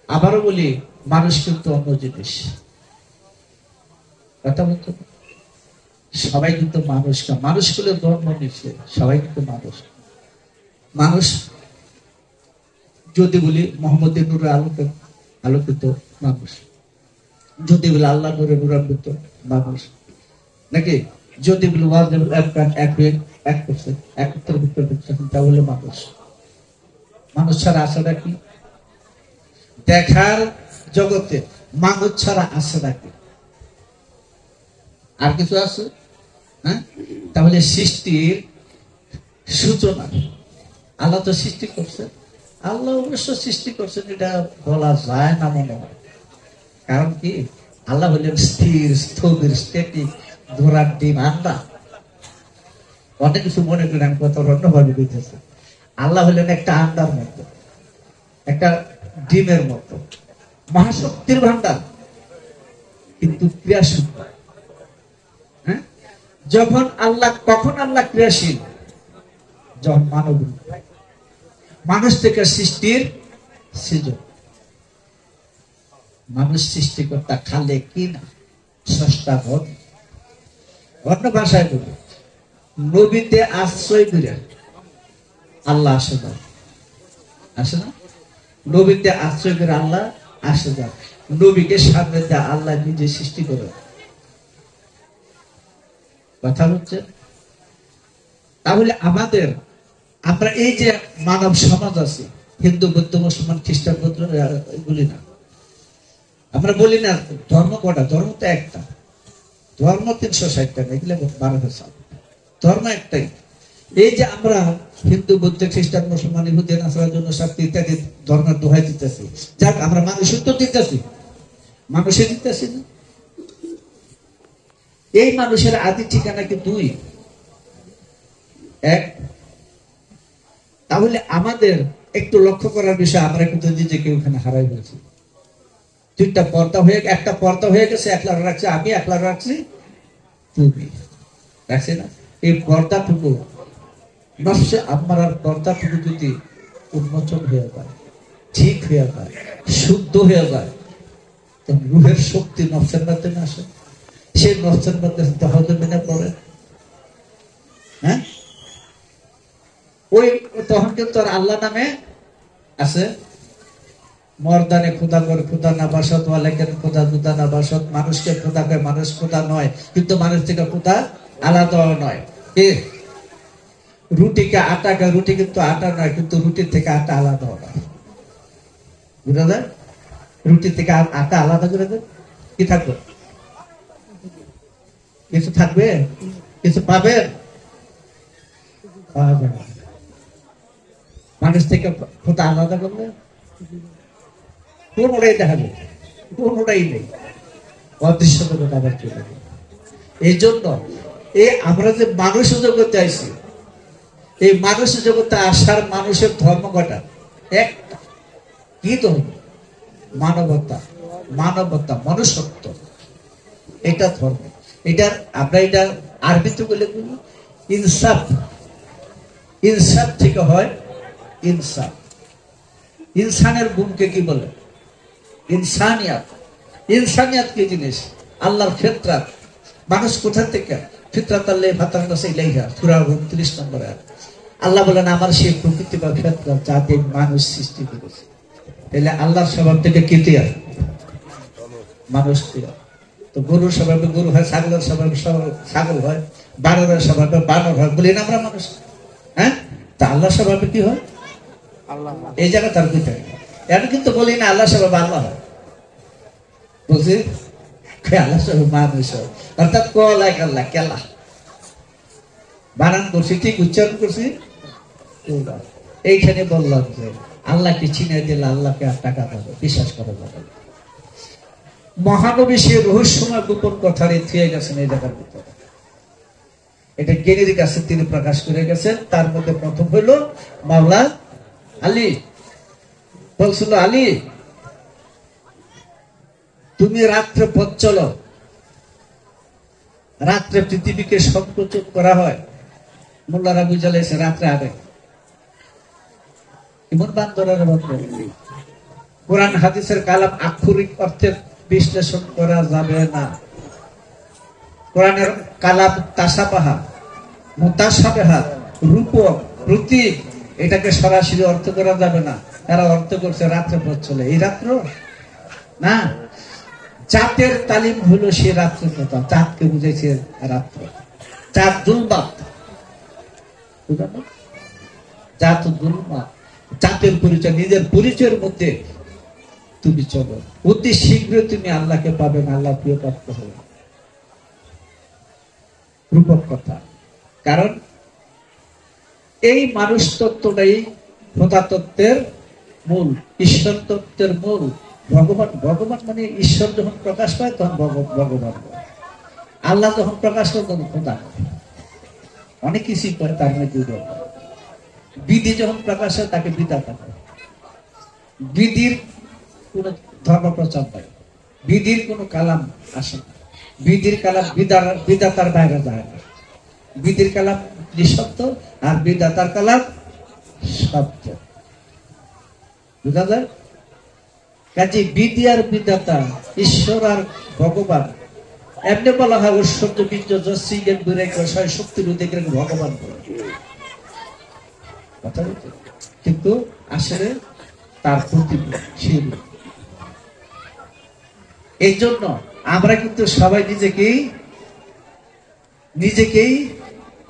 আবারও বলি, মানুষ কিন্তু অন্য জিনিস। কথা বলতে, সবাই কিন্তু মানুষ না, মানুষ গুলো ধর্ম নিচ্ছে, সবাই কিন্তু মানুষ। মানুষ যদি বলি মোহাম্মদ নূরে আলোকিত মানুষ, যদি বলি আল্লাহ নূরে নূরান্বিত মানুষ, নাকি যদি বলি একত্র ভিতর তাহলে মানুষ। মানুষ ছাড়া আসাটা কি? দেখার জগতে মানুষ ছাড়া আসে নাকি? আর কিছু আছে? হ্যাঁ, তাহলে সৃষ্টির সূচনা আল্লাহ তো সৃষ্টি করছে। আল্লাহ অবশ্য সৃষ্টি করছেন, এটা বলা যায় না মনে হয়। কারণ কি, আল্লাহ হলেন স্থির, স্থবির, স্ট্যাটিক, ধরার ডিম, আন্ডা। অনেক কিছু মনে করেন আমি কত অন্যভাবে বুঝতেছি। আল্লাহ হলেন একটা আন্ডার মতো, একটা ডিমের মতো, মহাশক্তির ভান্ডার, কিন্তু ক্রিয়াশীল। হ্যাঁ, যখন আল্লাহ ক্রিয়াশীল, যখন মানুষ থেকে সৃষ্টির সৃজন। মানুষ সৃষ্টিকর্তা, খালে কি না স্রষ্টা ঘর। অন্য ভাষায় বলি, নবীতে আশ্রয় করে আল্লাহ আসে না, আসে না? নবীতে আশ্রয় করে আল্লাহ আসে না, নবীকে সামনে দেয় আল্লাহ নিজে সৃষ্টি করে। কথা হচ্ছে, তাহলে আমরা এই যে মানব সমাজ আছে, হিন্দু, বৌদ্ধ, মুসলমান, খ্রিস্টান, বলি না, আমরা বলি না ধর্ম কটা? ধর্ম তো একটা, ধর্ম 360টা, এগুলো 12,000। ধর্ম একটাই। এই যে আমরা হিন্দু, বৌদ্ধ, খ্রিস্টান, মুসলমান, ইহুদি, নাসারার জন্য শাস্তি ইত্যাদি ধর্মের দোহাই দিতেছি, যাক আমরা মানুষের তো দিতেছি, মানুষের দিতেছি না। এই মানুষের আদি ঠিকানা কি দুই? এক। তাহলে আমাদের একটু লক্ষ্য করার বিষয়, আমরা কিন্তু নিজেকে ওখানে হারাই ফেলছি। দুইটা পর্দা হয়ে, একটা পর্দা হয়ে গেছে, একলা রাখছি আমি, একলা রাখছি তুমি, রাখছি না? এই পর্দাটুকু নফসে আমার পর্দাটুকু যদি উন্মোচন হয়ে যায়, ঠিক হয়ে যায়, শুদ্ধ হয়ে যায়, তখন রুহের শক্তি নফসের মাধ্যমে আসে, সেই নফসের মাধ্যমে তহজমিনে পড়ে। হ্যাঁ, ওই তখন কিন্তু আর আল্লাহ নামে আছে মর্দানে খোদা করে খোদা না বাসত, ওয়ালাকেন খোদা জুদা না বাসত। মানুষকে খোদা করে, মানুষ খোদা নয়, কিন্তু মানুষ থেকে খোদা আলাদা নয়। কি রুটিকে আটাকে, রুটি কিন্তু আটা নয়, কিন্তু রুটির থেকে আটা আলাদা নয়। বুঝা যায়? রুটির থেকে আটা আলাদা করে দেয়, কি থাকবে? কিছু থাকবে? কিছু পাবে? মানুষ থেকে খোদা আলাদা করবে কোনটাই দেখা যাবে, কোনটাই নেই, অদৃশ্য জগৎ আবার চলে যাবে। এই জন্য এই আমরা যে মানুষ জগতে আইছি, এই মানুষ জগতে আসার মানুষের ধর্ম কটা? একটা। কি ধর্ম? মানবতা, মানবতা, মনুষ্যত্ব, এটা ধর্ম। এটার আমরা এটা আরবিতে বলে ইনসাফ। ইনসাফ থেকে হয় ইনসাফ। ইনসানের গুণকে কি বলে? ইনসানিয়াত। ইনসানিয়াত কি জিনিস? আল্লাহর ফিতরাত। মানুষ কোথা থেকে? ফিতরাত আল্লাহ ফাতারনাস ইলাইহা, সূরা 29 নম্বর আয়াত। আল্লাহ বলেন আমার সেই প্রকৃতি বা ফিতরাত যাতে মানুষ সৃষ্টি করেছে। তাহলে আল্লাহর স্বভাব থেকে কি তৈরি? মানুষ তৈরি। তো গরুর স্বভাবে গরু হয়, ছাগলের স্বভাবে ছাগল হয়, বানরের স্বভাবে বানর হয়, বলি না আমরা মানুষ? হ্যাঁ, তা আল্লাহর স্বভাবে কি হয়? এই জায়গা তার বুঝতে হবে। এখন কিন্তু বলি না আল্লাহ স্বভাবে আল্লাহ হয়, বলছি আল্লাহ স্বভাবে মানুষ হয়, অর্থাৎ কলায় আল্লাহ কেলা বানান করছি, ঠিক উচ্চারণ করছি। এইখানে বললাম যে আল্লাহকে চিনে দিলে আল্লাহকে আর টাকা পাবে, বিশ্বাস করা যাবে। মহানবী সে রহস্যময় গোপন কথা রেখে গেছেন এই জায়গার ভিতরে। এটা জ্ঞানীর কাছে তিনি প্রকাশ করে গেছেন। তার মধ্যে প্রথম হইল মাওলা আলী বলছিল, আলী তুমি রাত্রে পথ চলো, রাত্রে পৃথিবীকে সংকোচন করা হয়, মোল্লারা বুঝালেছে রাত্রে আগে এমন বান্দরের মধ্যে কোরআন হাদিসের কালাম আক্ষরিক অর্থে বিশ্লেষণ করা যাবে না। কোরআনের কালাম তাসাবাহা, মুতাসাবিহা, রূপক, প্রতীক, এটাকে সরাসরি অর্থ করা যাবে না। তারা অর্থ করছে রাত্রে পথ চলে। এই রাত্র না, চাঁদের তালিম হলো সে রাত্রে কথা। চাঁদকে বুঝেছে রাত্র। চাঁদ দুলমাত, চাঁদ দুলমাত। চাঁদের পরিচয়, নিজের পরিচয়ের মধ্যে তুমি চলো, অতি শীঘ্রই তুমি আল্লাহকে পাবেন, আল্লাহ প্রিয় প্রাপ্ত হবে। রূপক কথা। কারণ এই মানুষ তত্ত্বটাই খোদা তত্ত্বের মূল, ঈশ্বর তত্ত্বের মূল। ভগবান, ভগবান মানে ঈশ্বর যখন প্রকাশ পায় তখন ভগবান, আল্লাহ যখন প্রকাশ পায় তখন খোদা। অনেক কিছুই করে তার মধ্যে বিধি যখন প্রকাশ হয় তাকে বিধাতা হয়। বিধির কোন ধর্ম প্রচার নাই, বিধির কোন কালাম আসে না, বিধির কালাম বিধাতার বাইরে যায় না। বিধির কালাম নিঃশব্দ আর বিধাতার কালাম শব্দ। বুঝা যায়? কাজে বিধি আর বিধাতা, ঈশ্বর আর ভগবান, এমনি বলা হয় ঐশ্বর্য বীর্য যশী জ্ঞান বিবেক রসায় শক্তির উদ্যোগের ভগবান বলে কথা বলতে, কিন্তু আসলে তার প্রতিরূপ। এই জন্য আমরা কিন্তু সবাই নিজেকেই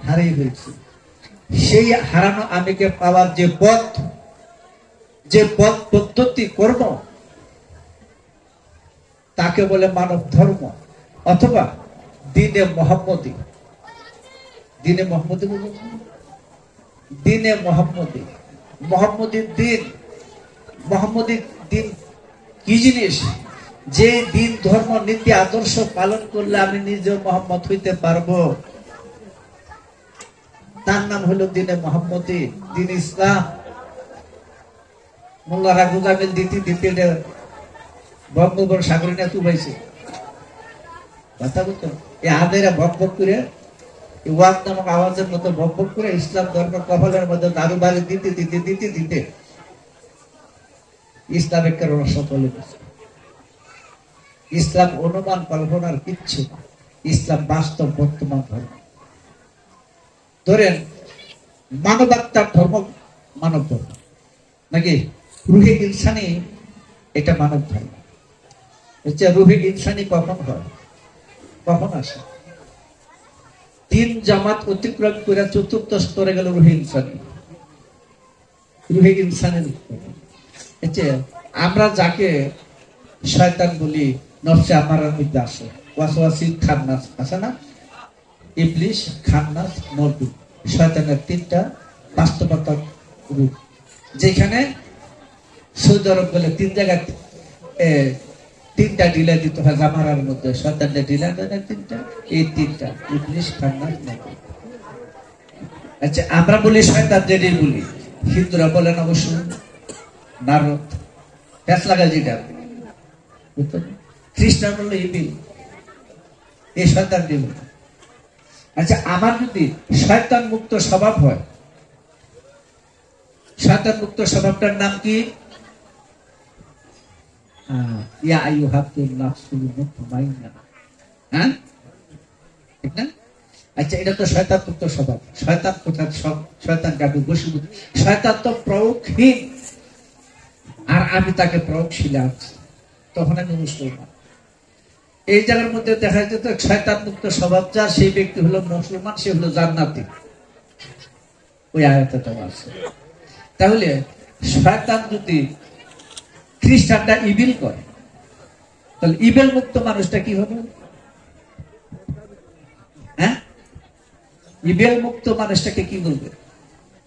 হারিয়ে ফেলছি। সেই হারানো আমিকে পাওয়ার যে পথ পদ্ধতি কর্ম, তাকে বলে মানব ধর্ম অথবা দ্বীনে মুহাম্মদী। দিনে মোহাম্মদী, দিনে মোহাম্মদী, মোহাম্মদীর দিন। মোহাম্মদী দিন কি জিনিস? যে দিন, ধর্ম, নীতি, আদর্শ পালন করলে আমি নিজে মোহাম্মদ হইতে পারবো, তার নাম হলো দিনে মোহাম্মদী, দিন ইসলাম। মোল্লারা গুজামিল দিতে দিতে বঙ্গোপসাগরে নিয়ে তুবাইছে কথা বলতো। এই আদেরা বক বক করে, ওয়াক নামক আওয়াজের মতো বক বক করে ইসলাম ধর্ম কপালের মধ্যে দারু বাড়ি দিতে দিতে দিতে দিতে ইসলামের কারণ সফল হয়েছে। ইসলাম অনুমান কল্পনার কিচ্ছু না, ইসলাম বাস্তব বর্তমান ধর্ম। ধরেন মানবাত্মার ধর্ম, মানব ধর্ম নাকি রুহে ইনসানি, এটা মানব ধর্ম। রুহে ইনসানি কখন হয়, কখন আসে? তিন জামাত অতিক্রম করে চতুর্থ স্তরে গেল রুহে ইনসানি। রুহে ইনসানের আমরা যাকে শয়তান বলি, নফসে আমারার মধ্যে আসে, ওয়াসওয়াসি, খান্নাস আছে না? ইবলিস, খান্নাস, মরদু, শয়তানের তিনটা বাস্তবতার রূপ। যেখানে সৌদি আরব বলে তিন জায়গায় তিনটা ডিলা দিতে হয় জামারার মধ্যে, শয়তানটা ডিলা দেয় তিনটা, এই তিনটা ইবলিস, খান্নাস, মরদু। আচ্ছা, আমরা বলি শয়তান, যেটাই বলি, হিন্দুরা বলেন অবশ্য নারদ, প্যাঁচ লাগা যেটা, খ্রিস্টান বললো ইবিল, এই শয়তান দিব। আচ্ছা, আমার যদি শয়তান মুক্ত স্বভাব হয়, শয়তান মুক্ত স্বভাবটার নাম কি? ইয়া আইয়ুহান নাফসুল মুতমাইন্না, হ্যাঁ ঠিক না? আচ্ছা, এটা তো শয়তান মুক্ত স্বভাব। শয়তান কোথায়? শয়তান কাকে বশীভূত? শয়তান তো প্রয়োগহীন, আর আমি তাকে প্রয়োগশীল আছি, তখন আমি মুসলমান। এই জায়গার মধ্যে দেখা যেত শয়তান মুক্ত স্বভাব যার, সেই ব্যক্তি হলো মুসলমান, সে হলো জান্নাতি। ওই আয়াতটা আছে। তাহলে শয়তান যদি খ্রিস্টানটা ইবিল করে, তাহলে ইবিল মুক্ত মানুষটা কি হবে? হ্যাঁ, ইবিল মুক্ত মানুষটাকে কি বলবে?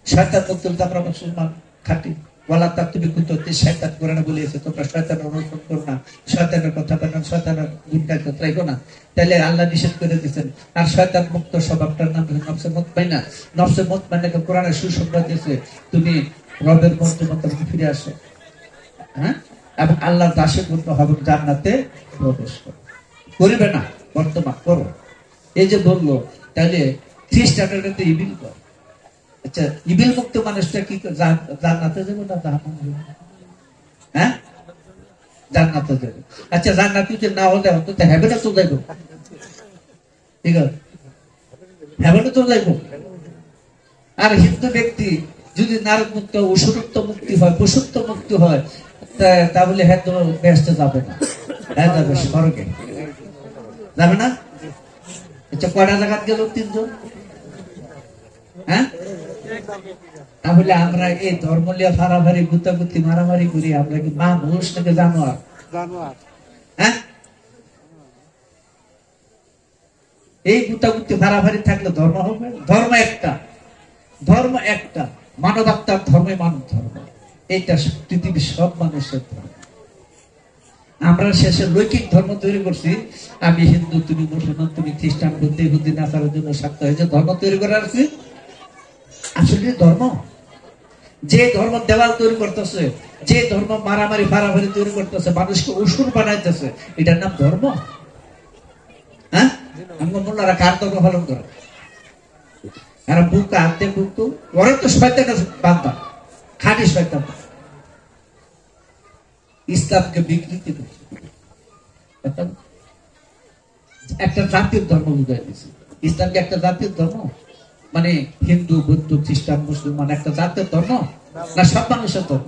শয়তান মুক্ত বলতে আমরা মুসলমান খাঁটি। বলা তার তুমি কুততে শয়তান কোরআনে বলেছে, তোমরা শয়তানের অনুসরণ করো না, শয়তানের কথা বলেন, শয়তানের গুণটা রাখো না। তাহলে আল্লাহ নিষেধ করে দিয়েছেন। আর শয়তান মুক্ত স্বভাবটার নাম হলো নফসে মুতমাইন্না। নফসে মুতমাইন্নাকে কোরআনে সুসংবাদ দিয়েছে, তুমি রবের মধ্যে ফিরে আসো, হ্যাঁ, এবং আল্লাহর দাসে পূর্ণ হবে, জান্নাতে প্রবেশ করো। করিবে না, বর্তমান করো। এই যে বললো, তাহলে খ্রিস্টানরা তো ইবিল করে। আচ্ছা, ইবিল মুক্ত মানুষটা কি জান্নাতে যাবে না জাহান্নামে যাবে? হ্যাঁ, জান্নাতে যাবে। আচ্ছা, জান্নাতে যদি না হলে অন্তত হেভেনে তো যাইব, ঠিক আছে, হেভেনে তো যাইব। আর হিন্দু ব্যক্তি যদি নারদ মুক্ত, অসুরত্ব মুক্তি হয়, পশুত্ব মুক্তি হয়, তাহলে হ্যাঁ তো বেহেশতে যাবে না, হ্যাঁ যাবে স্বর্গে, যাবে না? আচ্ছা, কয়টা জায়গা গেল? তিনজন। হ্যাঁ, তাহলে আমরা এই ধর্ম লিয়া ফারাফারি, গুতাগুতি, মারামারি করি, আমরা কি মানুষ নাকি জানোয়ার? হ্যাঁ, এই গুতাগুতি ফারাফারি থাকলে ধর্ম হবে? ধর্ম একটা, ধর্ম একটা, মানবাত্মার ধর্মে মানব ধর্ম। এইটা পৃথিবীর সব মানুষের ধর্ম। আমরা শেষে লৌকিক ধর্ম তৈরি করছি, আমি হিন্দু, তুমি মুসলমান, তুমি খ্রিস্টান, বুদ্ধি বুদ্ধি নাচারের জন্য সাক্ষ্য হয়েছে ধর্ম তৈরি করে আসছি। আসলে ধর্ম, যে ধর্ম দেওয়াল তৈরি করতেছে, যে ধর্ম মারামারি ফারাফারি তৈরি করতেছে, মানুষকে অসুর বানাইতেছে, এটার নাম ধর্ম? হ্যাঁ, আমরা মোল্লারা কার ধর্ম পালন করে? আর বুক আনতে বুক, ওরা তো শয়তানের বান্দা, খাঁটি শয়তান। ইসলামকে বিকৃতি করছে, একটা জাতির ধর্ম বুঝাই দিচ্ছে। ইসলামকে একটা জাতির ধর্ম মানে হিন্দু, বৌদ্ধ, খ্রিস্টান, মুসলমান একটা জাতের ধর্ম না? সব মানুষের ধর্ম।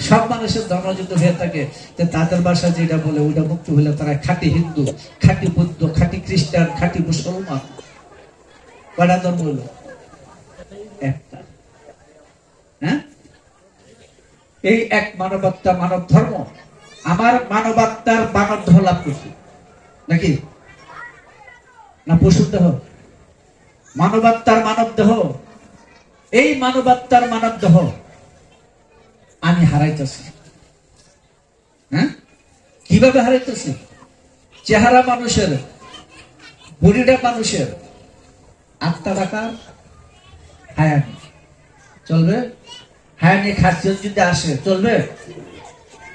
সব মানুষের ধর্ম যদি হয়ে থাকে, তাদের ভাষা যেটা বলে ওইটা মুক্ত হলে তারা খাঁটি হিন্দু, খাঁটি বৌদ্ধ, খাঁটি খ্রিস্টান, খাঁটি মুসলমান। কয়টা ধর্ম হলো? একটা। হ্যাঁ, এই এক মানবাত্মা, মানব ধর্ম। আমার মানবাত্মার মানব ধর্ম লাভ করছি নাকি না পশুর দেহ? মানবাত্মার মানব দেহ, এই মানবাত্মার মানব দেহ আমি হারাইতেছি। হ্যাঁ, কিভাবে হারাইতেছি? চেহারা মানুষের, বডিটা মানুষের, আত্মা রাখার হায়ানি চলবে? হায়ানি খাসিয়ত যদি আসে চলবে?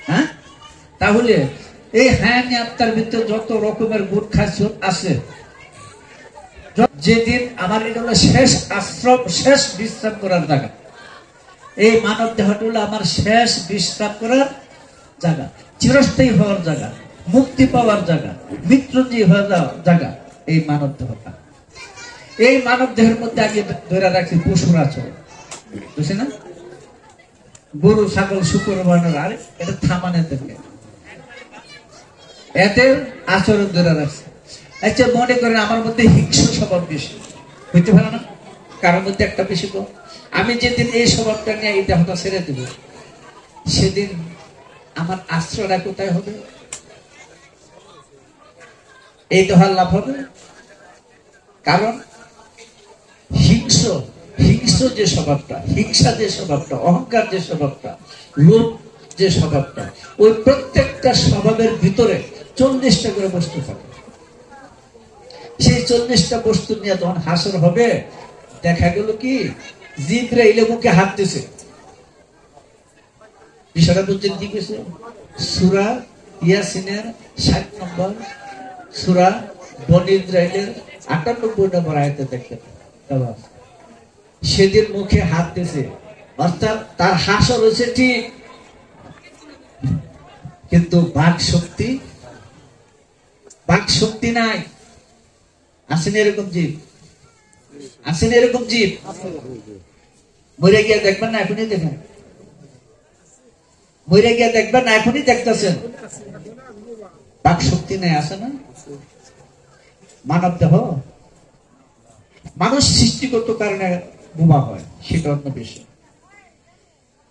হ্যাঁ, তাহলে এই হায়ানি আত্মার ভিতরে যত রকমের গুণ খাসিয়ত আছে, যেদিন আমার এটা হলো শেষ আশ্রম, শেষ বিশ্রাম করার জায়গা, এই মানব দেহটা হলো আমার শেষ বিশ্রাম করার জায়গা, চিরস্থায়ী হওয়ার জায়গা, মুক্তি পাওয়ার জায়গা, মৃত্যুঞ্জয়ী হওয়ার জায়গা এই মানব দেহটা। এই মানব দেহের মধ্যে আগে ধরে রাখি পশুর আচরণ, বুঝছি না? গরু, ছাগল, শুকর, বানর, আর এটা থামানে থেকে এদের আচরণ ধরে রাখছে। আচ্ছা, মনে করেন আমার মধ্যে হিংস্র স্বভাব বেশি, হইতে পারে না? কারোর মধ্যে একটা বেশি কম। আমি যেদিন এই স্বভাবটা নিয়ে এই দেহটা ছেড়ে দেব, সেদিন আমার আশ্রয়টা কোথায় হবে? এই দেহার লাভ হবে? কারণ হিংস্র যে স্বভাবটা, হিংসা যে স্বভাবটা, অহংকার যে স্বভাবটা, লোভ যে স্বভাবটা, ওই প্রত্যেকটা স্বভাবের ভিতরে 40টা করে বস্তু থাকে। সেই 40টা বস্তু নিয়ে যখন হাসর হবে, দেখা গেল কি জিব্রাইল মুখে হাত দিছে। বিষয়টা বুঝছেন কি গেছে? সূরা ইয়াসিনের 60 নম্বর, সূরা বনী ইসরাইলের 98 নম্বর আয়াতে দেখতে পাবেন। সেদিন মুখে হাত দিছে, অর্থাৎ তার হাসর হয়েছে ঠিক, কিন্তু বাক শক্তি নাই। আসেন এরকম জীব, আসেন এরকম জীব, মরে গিয়ে দেখবেন না এখনই দেখেন, মরে গিয়ে দেখবেন না এখনই দেখতেছেন, বাক শক্তি নাই, আছে না? মানব দেহ মানুষ সৃষ্টিগত কারণে বোমা হয়, সেটা অন্য বিষয়,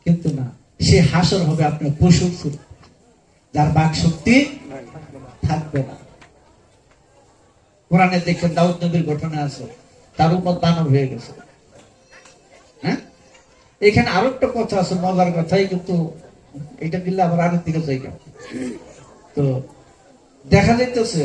কিন্তু না, সে হাসর হবে আপনার পশুর, যার বাক শক্তি থাকবে না। কোরআনে দেখেন দাউদ নবীর ঘটনা আছে, তার উম্মত বানর হয়ে গেছে। হ্যাঁ, এখানে আরো একটা কথা আছে, মজার কথাই, কিন্তু এটা দিলে আবার আরেক দিকে জায়গা। তো দেখা যাইতেছে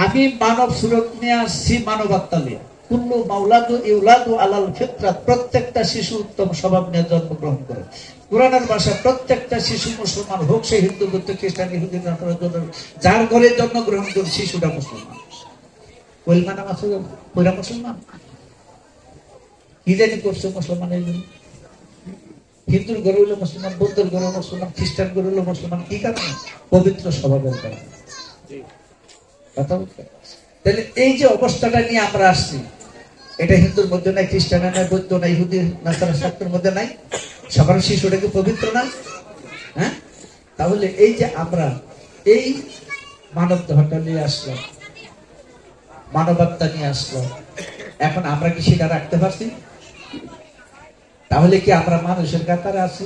আমি মানব সুরত নিয়ে আসছি, মানবাত্মা নিয়ে। কুল্লু মাওলাদু ইউলাদু আলাল ফিতরাত, প্রত্যেকটা শিশু উত্তম স্বভাব নিয়ে জন্মগ্রহণ করে। কোরআনের ভাষা প্রত্যেকটা শিশু মুসলমান হোক, সে হিন্দু, বৌদ্ধ, খ্রিস্টান, ইহুদি, যার ঘরে জন্মগ্রহণ করে শিশুটা মুসলমান। কইলমানা মাসে কইরা মুসলমান কি জানি করছে মুসলমান, এই জন্য হিন্দুর ঘরে হইলো মুসলমান, বৌদ্ধের ঘরে মুসলমান, খ্রিস্টান ঘরে হইলো মুসলমান। কি কারণে? পবিত্র স্বভাবের কারণে। কথা বলতে, তাহলে এই যে অবস্থাটা নিয়ে আমরা আসছি, এটা হিন্দুর মধ্যে নাই, খ্রিস্টানের নাই, বৌদ্ধ নাই, ইহুদির নাসারা শাস্ত্রের মধ্যে নাই। সবার শিশুটা কি পবিত্র না? হ্যাঁ, তাহলে এই যে আমরা এই মানব দেহটা নিয়ে আসলাম, মানবাত্মা নিয়ে আসলাম, এখন আমরা কি সেটা রাখতে পারছি? তাহলে কি আমরা মানুষের কাতারে আছি?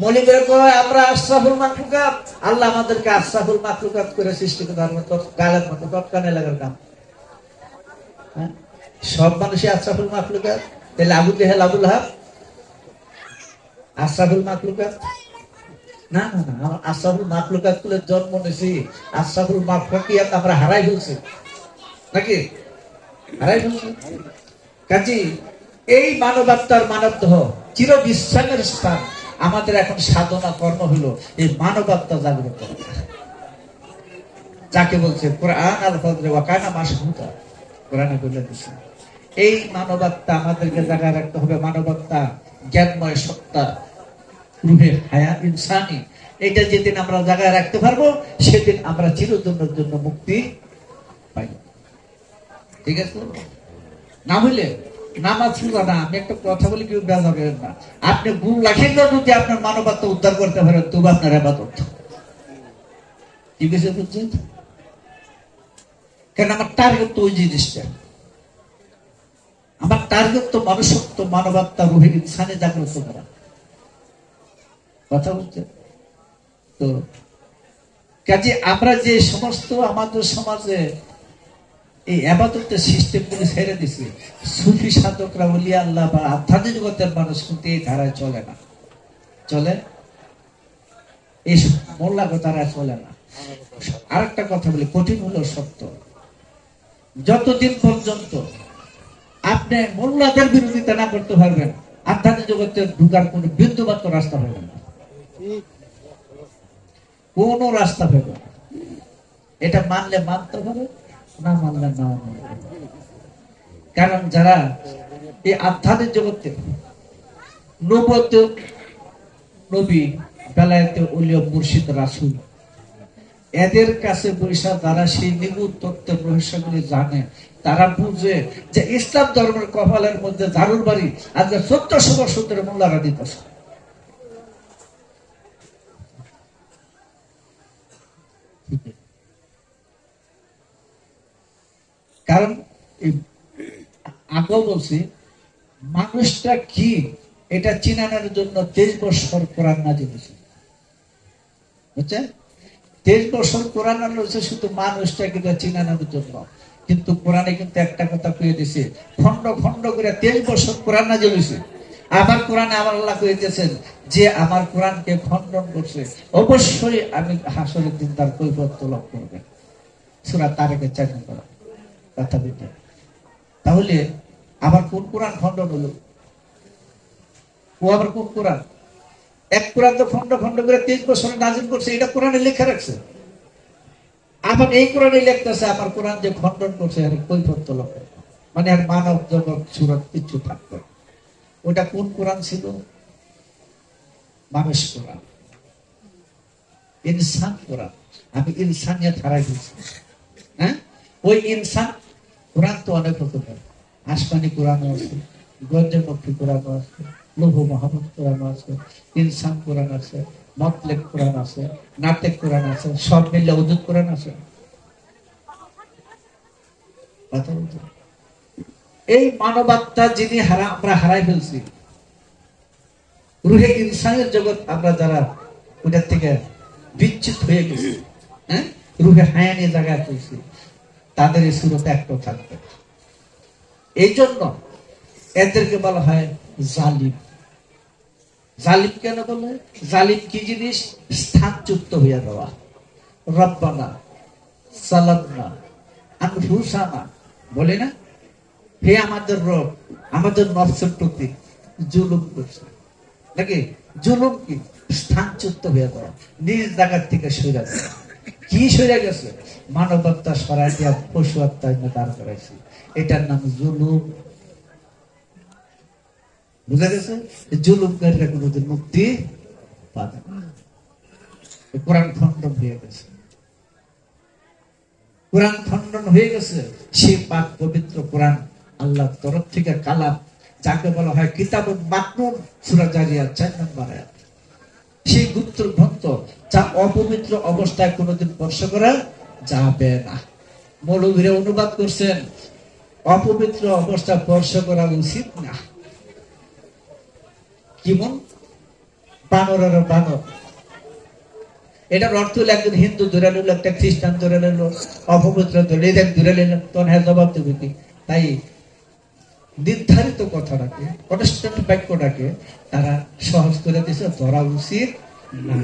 মনে করে কয় আমরা আশরাফুল মাখলুকাত, আল্লাহ আমাদেরকে আশরাফুল মাখলুকাত করে সৃষ্টি করে, গালের মতো টটকানে লাগার কাম। সব মানুষই আশরাফুল মাখলুকাত? তাহলে আবু জেহেল, আবুল হাব আশরাফুল মাখলুকাত না? না না, আমরা আশরাফুল মাখলুকাত তুলে জন্ম নিয়েছি, আশরাফুল মাখলুকিয়াত আমরা হারাই ফেলছি, নাকি? হারাই ফেলছি। কাজী এই মানবাত্মার মানব দেহ চির বিশ্রামের স্থান। আমাদের এখন সাধনা কর্ম হলো এই মানবাত্মা জাগ্রত, যাকে বলছে কোরআন আল ফজরে ওয়া কানা মাশহুদা, কোরআনে বলে দিয়েছে। এই মানবাত্মা আমাদেরকে জায়গায় রাখতে হবে। মানবাত্মা জ্ঞানময় সত্তা, রূহে হায়া ইনসানি, এটা যেদিন আমরা জায়গায় রাখতে পারবো, সেদিন আমরা চিরদিনের জন্য মুক্তি পাই। ঠিক আছে? না হইলে নামাজ পড়া না। আমি একটা কথা বলি, কেউ বেজা করেন না। আপনি গুণ রাখেন না, যদি আপনার মানবাত্মা উদ্ধার করতে পারেন, তবু আপনার ইবাদত। কি বুঝে বুঝছেন? কারণ আমার টার্গেট তো ওই জিনিসটা, আমার টার্গেট তো মনুষ্যত্ব, মানবাত্মা, রূহে ইনসানে জাগ্রত করা। কথা বলছেন তো? কাজে আমরা যে সমস্ত আমাদের সমাজে এই আবাদতের সিস্টেম গুলি ছেড়ে দিছে। সুফি সাধকরা, ওলিয়া আল্লাহ বা আধ্যাত্মিক জগতের মানুষ কিন্তু এই ধারায় চলে না, চলে এই মোল্লা ধারায় চলে না। আরেকটা কথা বলি, কঠিন হলেও সত্য, যতদিন পর্যন্ত আপনি মোল্লাদের বিরোধিতা না করতে পারবেন, আধ্যাত্মিক জগতে ঢুকার কোন বিন্দুমাত্র রাস্তা পাবেন না, কোন রাস্তা পাবেন না। এটা মানলে মানতে হবে, না মানলে না মানতে হবে। কারণ যারা এই আধ্যাত্মিক জগতে নবুয়ত, নবী, বেলায়েতে ওলিয়া, মুর্শিদ, রাসূল, এদের কাছে বৈশা যারা সেই নিগুড় তত্ত্বের রহস্যগুলি জানে, তারা বুঝে যে ইসলাম ধর্মের কপালের মধ্যে ঝাড়ুর বাড়ি আজকে 1400 বছর ধরে মোল্লারা দিতেছে। কারণ আগেও বলছি, মানুষটা কি এটা চিনানোর জন্য 23 বছর কোরআন নাযিল হয়েছে, বুঝছেন? 23 বছর কোরআন নাযিল হয়েছে শুধু মানুষটাকে চিনানোর জন্য। কিন্তু কোরআনে কিন্তু একটা কথা কয়ে দিছে, খন্ড খন্ড করে 23 বছর কোরআন নাযিল হয়েছে। আবার কোরআনে আমার আল্লাহ কইতেছেন যে আমার কোরআনকে খণ্ডন করছে, অবশ্যই আমি হাসরের দিন তার কৈফিয়ত লাভ করবে। সূরা তারিখের 4 নম্বর কথা বলতে। তাহলে আবার কোন কোরআন খণ্ডন হলো? ও আবার কোন কোরআন? এক কোরআন তো খন্ড খন্ড করে 23 বছর নাযিল করছে, এটা কোরআনে লেখা রাখছে। আবার এই কোরআনে লিখতেছে আমার কোরআন যে খণ্ডন করছে আর কৈফিয়ত লাভ করবে, মানে আর মানব জগৎ সুরত কিছু থাকবে। ওটা কোন কোরআন ছিল? মানুষ কোরআন, ইনসান কোরআন। আমি ইনসানিয়ত হারাই দিচ্ছি। হ্যাঁ, ওই ইনসান কোরআন তো অনেক রকমের, আসমানি কোরআন আছে, গঞ্জমুখী কোরআন আছে, লৌহ মাহমুদ কোরআন আছে, ইনসান কোরআন আছে, মতলেক কোরআন আছে, নাতেক কোরআন আছে, সব মিলে উজুদ কোরআন আছে। এই মানবাত্মা যিনি আমরা হারাই ফেলছি, রুহে ইনসানের জগৎ আমরা যারা ওটার থেকে বিচ্ছিত হয়ে গেছি, হ্যাঁ, রুহে হায়ানি জায়গায় ফেলছি, তাদের এই সুরতে একটাও থাকবে। এই জন্য এদেরকে বলা হয় জালিম। জালিম কেন বলে? জালিম কি জিনিস? স্থানচ্যুত হইয়া দেওয়া। রব্বানা সালামনা আনফুসানা বলে না, হে আমাদের রব, আমাদের নফসের প্রতি জুলুম করছে নাকি? জুলুম কি? স্থানচ্যুত হইয়া দেওয়া, নিজ জায়গার থেকে সরে দেওয়া। কি সরে গেছে? মানবতা সরাই দিয়া পশু আত্মায় দাঁড় করাইছে, এটার নাম জুলুম। বুঝা গেছে? জুলুমকারীরা কোনোদিন মুক্তি পাবে না। কোরআন খণ্ডন হয়ে গেছে, কোরআন খণ্ডন হয়ে গেছে। সেই পাক পবিত্র কোরআন আল্লাহর তরফ থেকে কালাম, যাকে বলা হয় কিতাবুন মাকনুন, সূরা জারিয়াত 4 নম্বর আয়াত। সেই গুপ্ত গ্রন্থ যা অপবিত্র অবস্থায় কোনোদিন স্পর্শ করা যাবে না। মৌলভীরা অনুবাদ করছেন অপবিত্র অবস্থা স্পর্শ করা উচিত না। কেমন? বানরের বানর। এটার অর্থ হলো একজন হিন্দু ধরে নিল, একটা খ্রিস্টান ধরে নিল, অপবিত্র ধরে নিল, তখন হ্যাঁ জবাব দেবে কি? তাই নির্ধারিত কথাটাকে, প্রটেস্ট্যান্ট বাক্যটাকে তারা সহজ করে দিয়েছে, ধরা উচিত না।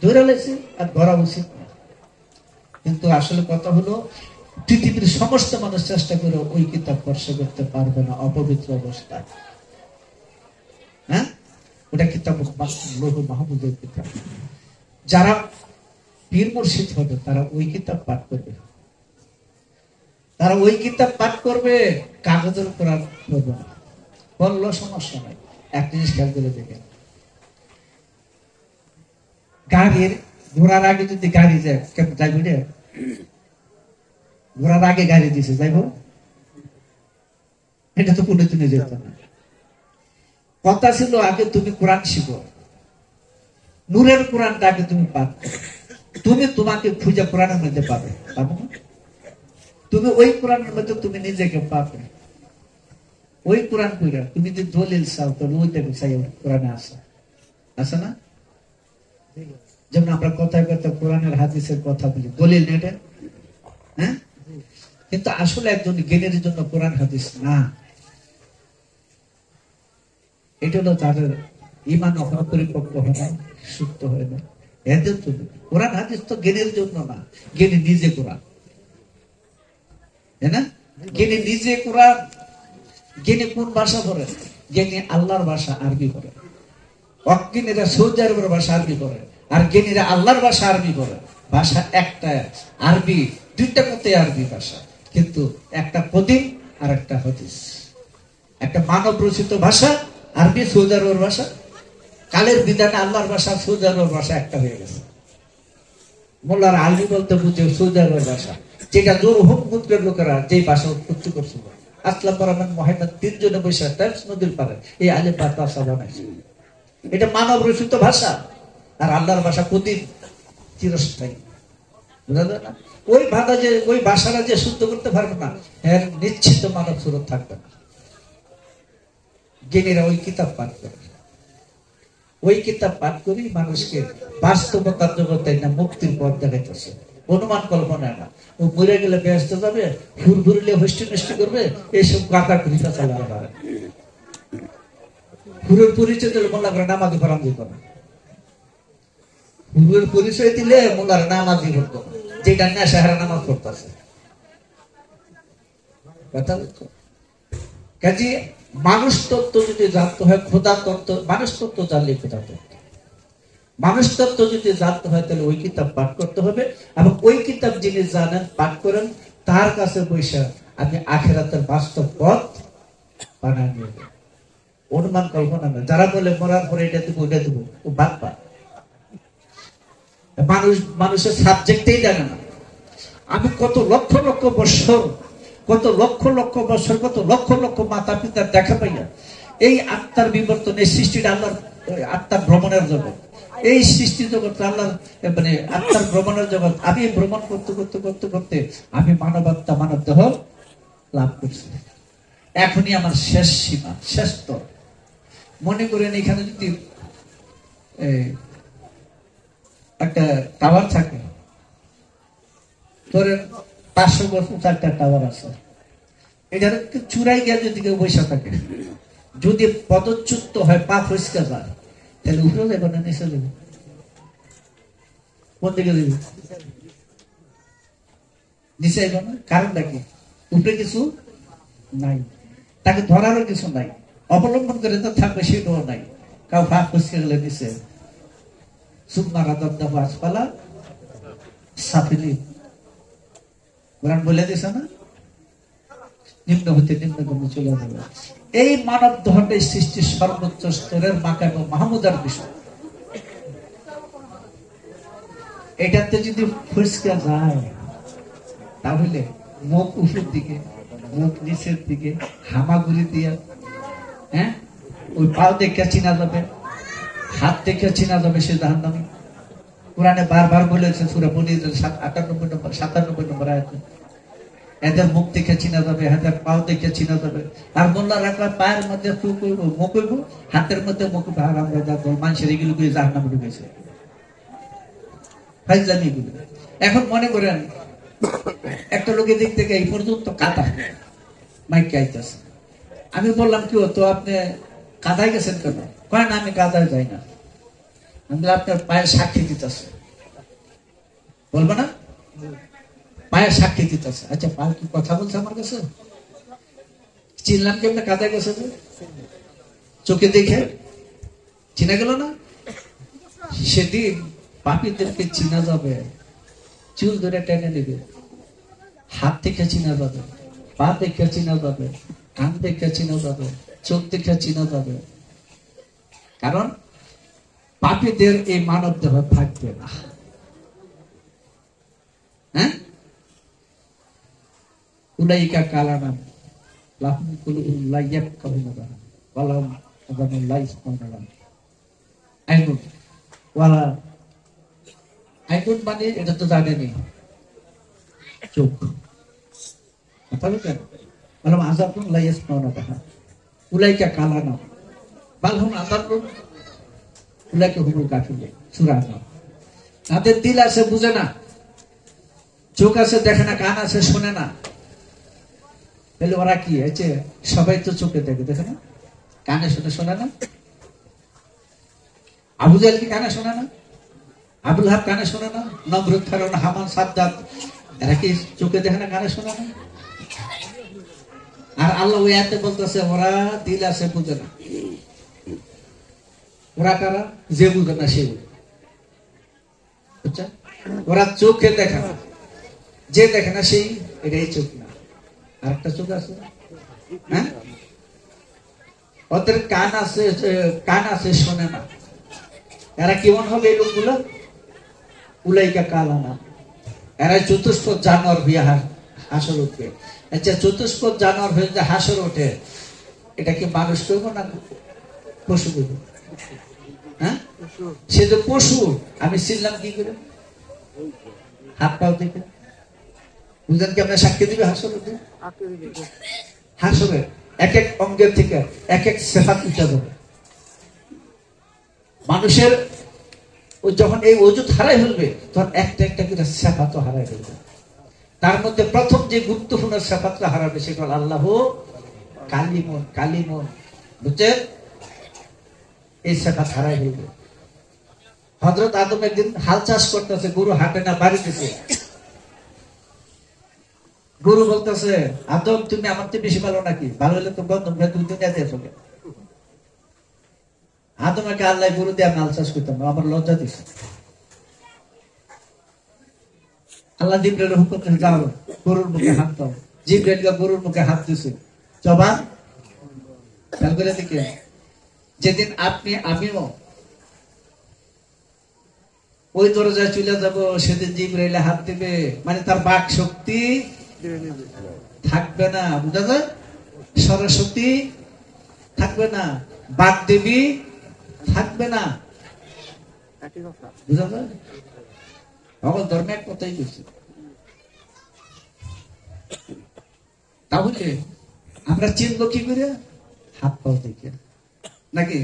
ধরে লেছে আর ধরা উচিত না। কিন্তু আসলে কথা হলো, পৃথিবীর সমস্ত মানুষ চেষ্টা করে ওই কিতাব স্পর্শ করতে পারবে না অপবিত্র অবস্থায়। হ্যাঁ, ওটা কিতাব লৌহ মাহফুজের কিতাব। যারা পীর মুর্শিদ হবে তারা ওই কিতাব পাঠ করবে, তারা ওই কিতাব পাঠ করবে, কাগজের কোরআন করবে না। বললো সমস্যা নাই। এক জিনিস খেয়াল করে দেখেন, গাড়ির ঘোড়ার আগে যদি গাড়ি যায়, কেমন যাইব রে? ঘোড়ার আগে গাড়ি দিছে, যাইব? এটা তো কোনোদিনই যেত না। কথা ছিল আগে তুমি কোরআন শিখো, নূরের কোরআনটা আগে তুমি পাঠ করো, তুমি তোমাকে খুঁজে কোরআনের মধ্যে পাবে, পাবো না? তুমি ওই কোরআনের মধ্যে তুমি নিজেকে পাবে। ওই কোরআন কইরা তুমি যদি দলিল চাও, তাহলে ওই দেখো চাই কোরআনে আসে, আছে না? যেমন আমরা কথায় কথা কোরআনের হাদিসের কথা বলি, দলিল নেই এটা, হ্যাঁ? কিন্তু আসলে একজন জ্ঞানীর জন্য কোরআন হাদিস না। এটা হলো তাদের ইমান এখনো পরিপক্ক হয় না, সুস্থ হয় না, এদের জন্য কোরআন হাদিস তো জ্ঞানীর জন্য না, জ্ঞানী নিজে কোরআন, তাই না? জ্ঞানী নিজে কোরআন। জ্ঞানী কোন ভাষা পড়ে? জ্ঞানী আল্লাহর ভাষা আরবি পড়ে। অজ্ঞানীরা সৌদি আরবের ভাষা আরবি পড়ে, আর জ্ঞানীরা আল্লাহর ভাষা আরবি পড়ে। ভাষা একটা, আরবি, দুইটা মতে আরবি ভাষা, কিন্তু একটা কদিম আর একটা হাদিস। একটা মানব রচিত ভাষা আরবি, সৌদি আরবের ভাষা, কালের বিধানে আল্লাহর ভাষা সৌদি আরবের ভাষা একটা হয়ে গেছে। মোল্লার আরবি বলতে বুঝে সৌদি আরবের ভাষা, যেটা জোরহুম গোত্রের লোকেরা যে ভাষা উৎপত্তি করছিল। আসলাম রহমান মোহাম্মদ তিনজনে বৈশাখ টাইমস নদীর পারে এই আলিফ বা তা বানাইছে। এটা মানব রচিত ভাষা, আর আল্লাহর ভাষা কদিন, চিরস্থায়ী। বুঝা যায় না? ওই ভাষা যে, ওই ভাষাটা যে শুদ্ধ করতে পারবে না, এর নিশ্চিত মানব সুরত থাকবে না। জ্ঞানীরা ওই কিতাব পাঠ করে, ওই কিতাব পাঠ করি মানুষকে বাস্তবতার জগতে না মুক্তির পথ দেখাইতেছে, অনুমান কল্পনায় না। ও মরে গেলে ব্যস্ত যাবে, ফুল ঘুরলে হস্টি নষ্টি করবে, এইসব কাটা ঘুরিটা চালাতে পারে। হুরের পরিচয় দিলে মোল্লা করে নামাজি ফরাম দিত না। হুরের পরিচয় দিলে মোল্লার নামাজি হতো, যেটা নেশা হারা নামাজ পড়তেছে। কাজে মানুষ তত্ত্ব যদি জানতে হয়, খোদা তত্ত্ব, মানুষ তত্ত্ব জানলে খোদা তত্ত্ব, মানুষ তত্ত্ব যদি জানতে হয় তাহলে ওই কিতাব পাঠ করতে হবে। এবং ওই কিতাব যিনি জানেন, পাঠ করেন, তার কাছে বৈশা আমি আখেরাতের বাস্তব পথ বানায় নিয়ে যাব। অনুমান কল্পনা না। যারা বলে মরার পরে এটা দেবো ওইটা দেবো, ও বাদ পা। মানুষের সাবজেক্টেই জানে না। আমি কত লক্ষ লক্ষ বছর, কত লক্ষ লক্ষ বছর, কত লক্ষ লক্ষ মাতা পিতার দেখা পাইয়া এই আত্মার বিবর্তন, এই সৃষ্টিটা আল্লাহর আত্মার ভ্রমণের জগৎ, এই সৃষ্টি জগৎ আল্লাহর মানে আত্মার ভ্রমণের জগৎ। আমি ভ্রমণ করতে করতে করতে করতে আমি মানব আত্মা, মানব দেহ লাভ করছি। এখনই আমার শেষ সীমা, শেষ স্তর। মনে করেন এখানে যদি একটা টাওয়ার থাকে, ধরেন 500 বছর একটা টাওয়ার আছে, এটার চূড়াই গিয়ে যদি কেউ বসে থাকে, যদি পদচ্যুত হয়, পা ফসকে যায়, তাহলে উপরে যাবে না নিচে যাবে? কোন দিকে যাবে? নিচে যাবে না। কারণটা কি? উপরে কিছু নাই, তাকে ধরারও কিছু নাই, অবলম্বন করে তো থাকবে সেটাও নাই। কাউ পা ফসকে গেলে নিচে। সুবমারা দদ্দা আসপালা সাফিলি, কোরআন বলে দিছে না, নিম্ন হতে নিম্নগামী চলে যাবে। এই মানব দেহটাই সৃষ্টির সর্বোচ্চ স্তরের মাকাম মাহমুদার বিষয়। এটাতে যদি ফসকে যায় তাহলে মুখ উপরের দিকে, মুখ নিচের দিকে, হামাগুড়ি দিয়ে, হ্যাঁ, ওই পাও দেখে চিনা যাবে, হাত দেখে চিনা যাবে সে জাহান্নামী। কোরআনে বারবার বলেছে সূরা বনী ইসরাঈল 98 নম্বর 97 নম্বর আয়াতে, এদের মুখ দেখে চিনা যাবে, এদের পাও দেখে চিনা যাবে। আর মোল্লা রাখা পায়ের মধ্যে মুখ হইব, হাতের মধ্যে মুখ হইব। আর আমরা যা মানুষের এগুলো করে জাহান্নামে ঢুকেছে, ফাইজলামি এগুলো। এখন মনে করেন একটা লোকের দিক থেকে এই পর্যন্ত কাদা মাইকে আইতেছে, আমি বললাম কি হতো, আপনি কাদায় গেছেন কেন? কয় না, আমি কাদায় যাই না। আমি আপনার পায়ের সাক্ষী দিতেছে, বলবো না? পায়ের সাক্ষী দিতেছে। আচ্ছা, পায়ে কি কথা বলছে আমার কাছে? চিনলাম কেমনে কাদায় গেছে? চোখে দেখে চিনা গেল না? সেদিন পাপীদেরকে চিনা যাবে, চুল ধরে টেনে নেবে, হাত দেখে চিনা যাবে, পা দেখে চিনা যাবে, কান দেখে চিনা যাবে, চোখ দেখে চিনা যাবে। কারণ পাপীদের এই মানব দেহ থাকবে না। হ্যাঁ, উলাইকা কালানাম লাহুম কুলুবুন লা ইয়াফকাহুনা বিহা ওয়া লাহুম আযানুন লা ইয়াসমাউনা বিহা। আইনুন ওয়ালা, আইনুন মানে এটা তো জানেনি, চোখ। তাহলে কেন বললাম আযানুন লা ইয়াসমাউনা বিহা, উলাইকা কালানাম বাল হুম আযানুন উলাইকা হুমুল কাফিরুন। সূরা আন। তাদের দিল আছে, বুঝে না, চোখ আছে দেখে না, কান আছে শোনে না, তাহলে ওরা কি হয়েছে? সবাই তো চোখে দেখে, দেখে না? কানে শুনে শোনে না? আবু জাহেল কি কানে শোনে না? আবুল হাব কানে শোনে না? নমরুদ, ফেরাউন, হামান, সাদ্দাত, এরা কি চোখে দেখে না, কানে শোনে না? আর আল্লাহ ওই আয়াতে বলতেছে ওরা দিল আছে বুঝে না। ওরা কারা? যে বুঝে না সে বুঝে। বুঝছেন? ওরা চোখে দেখে না, যে দেখে না সেই, এটাই চোখ না। আর একটা চোখ আছে, হ্যাঁ, ওদের কান আছে, কান আছে শোনে না। এরা কেমন হবে এই লোকগুলো? উলাইকা কালানা, এরা চতুষ্পদ জানোয়ার হয়ে হাসর উঠবে। আচ্ছা, চতুষ্পদ জানোয়ার হয়ে যে হাসর ওঠে, এটা কি মানুষ করবো না পশু করবো? হ্যাঁ, সে যে পশু, আমি চিনলাম কি করে? হাত পাও দেখে। বুঝলেন কি? আপনার সাক্ষী দিবে হাসর উঠে? হাসরে এক এক অঙ্গের থেকে এক এক সেফাত উঠে যাবে। মানুষের যখন এই ওজুদ হারাই ফেলবে, তখন একটা একটা করে সেফাতও হারাই ফেলবে। তার মধ্যে প্রথম যে গুরুত্বপূর্ণ সেফাতটা হারাবে সেটা হল আল্লাহ কালিমুন। কালিমুন, বুঝছেন? এই সেফাত হারাই ফেলবে। হযরত আদম একদিন হাল চাষ করতেছে, গরু হাঁটে না, বাড়িতেছে। গরু বলতেছে, আদম তুমি আমার চেয়ে বেশি ভালো নাকি? ভালো হলে তো গন্ধম দুই দুনিয়া দিয়ে চলে। আদমকে আল্লাহ গরু দিয়ে আমি হাল চাষ করতাম না, আমার লজ্জা দিচ্ছে। আল্লাহ জিবরাইলের হুকুম দিয়েছে, যাও গরুর মুখে হাত দাও। জিবরাইল গরুর মুখে হাত দিছে। জবান খেয়াল করে দেখে, যেদিন আপনি আমিও ওই দরজায় চলে যাব, সেদিন জিবরাইলে হাত দিবে, মানে তার বাক শক্তি থাকবে না। বুঝা যায়? সরস্বতী থাকবে না, বাক দেবী থাকবে না। বুঝা যায়? সকল ধর্মে এক কথাই বলছে। তাহলে আমরা চিনব কি করে? হাত পাও দেখে নাকি?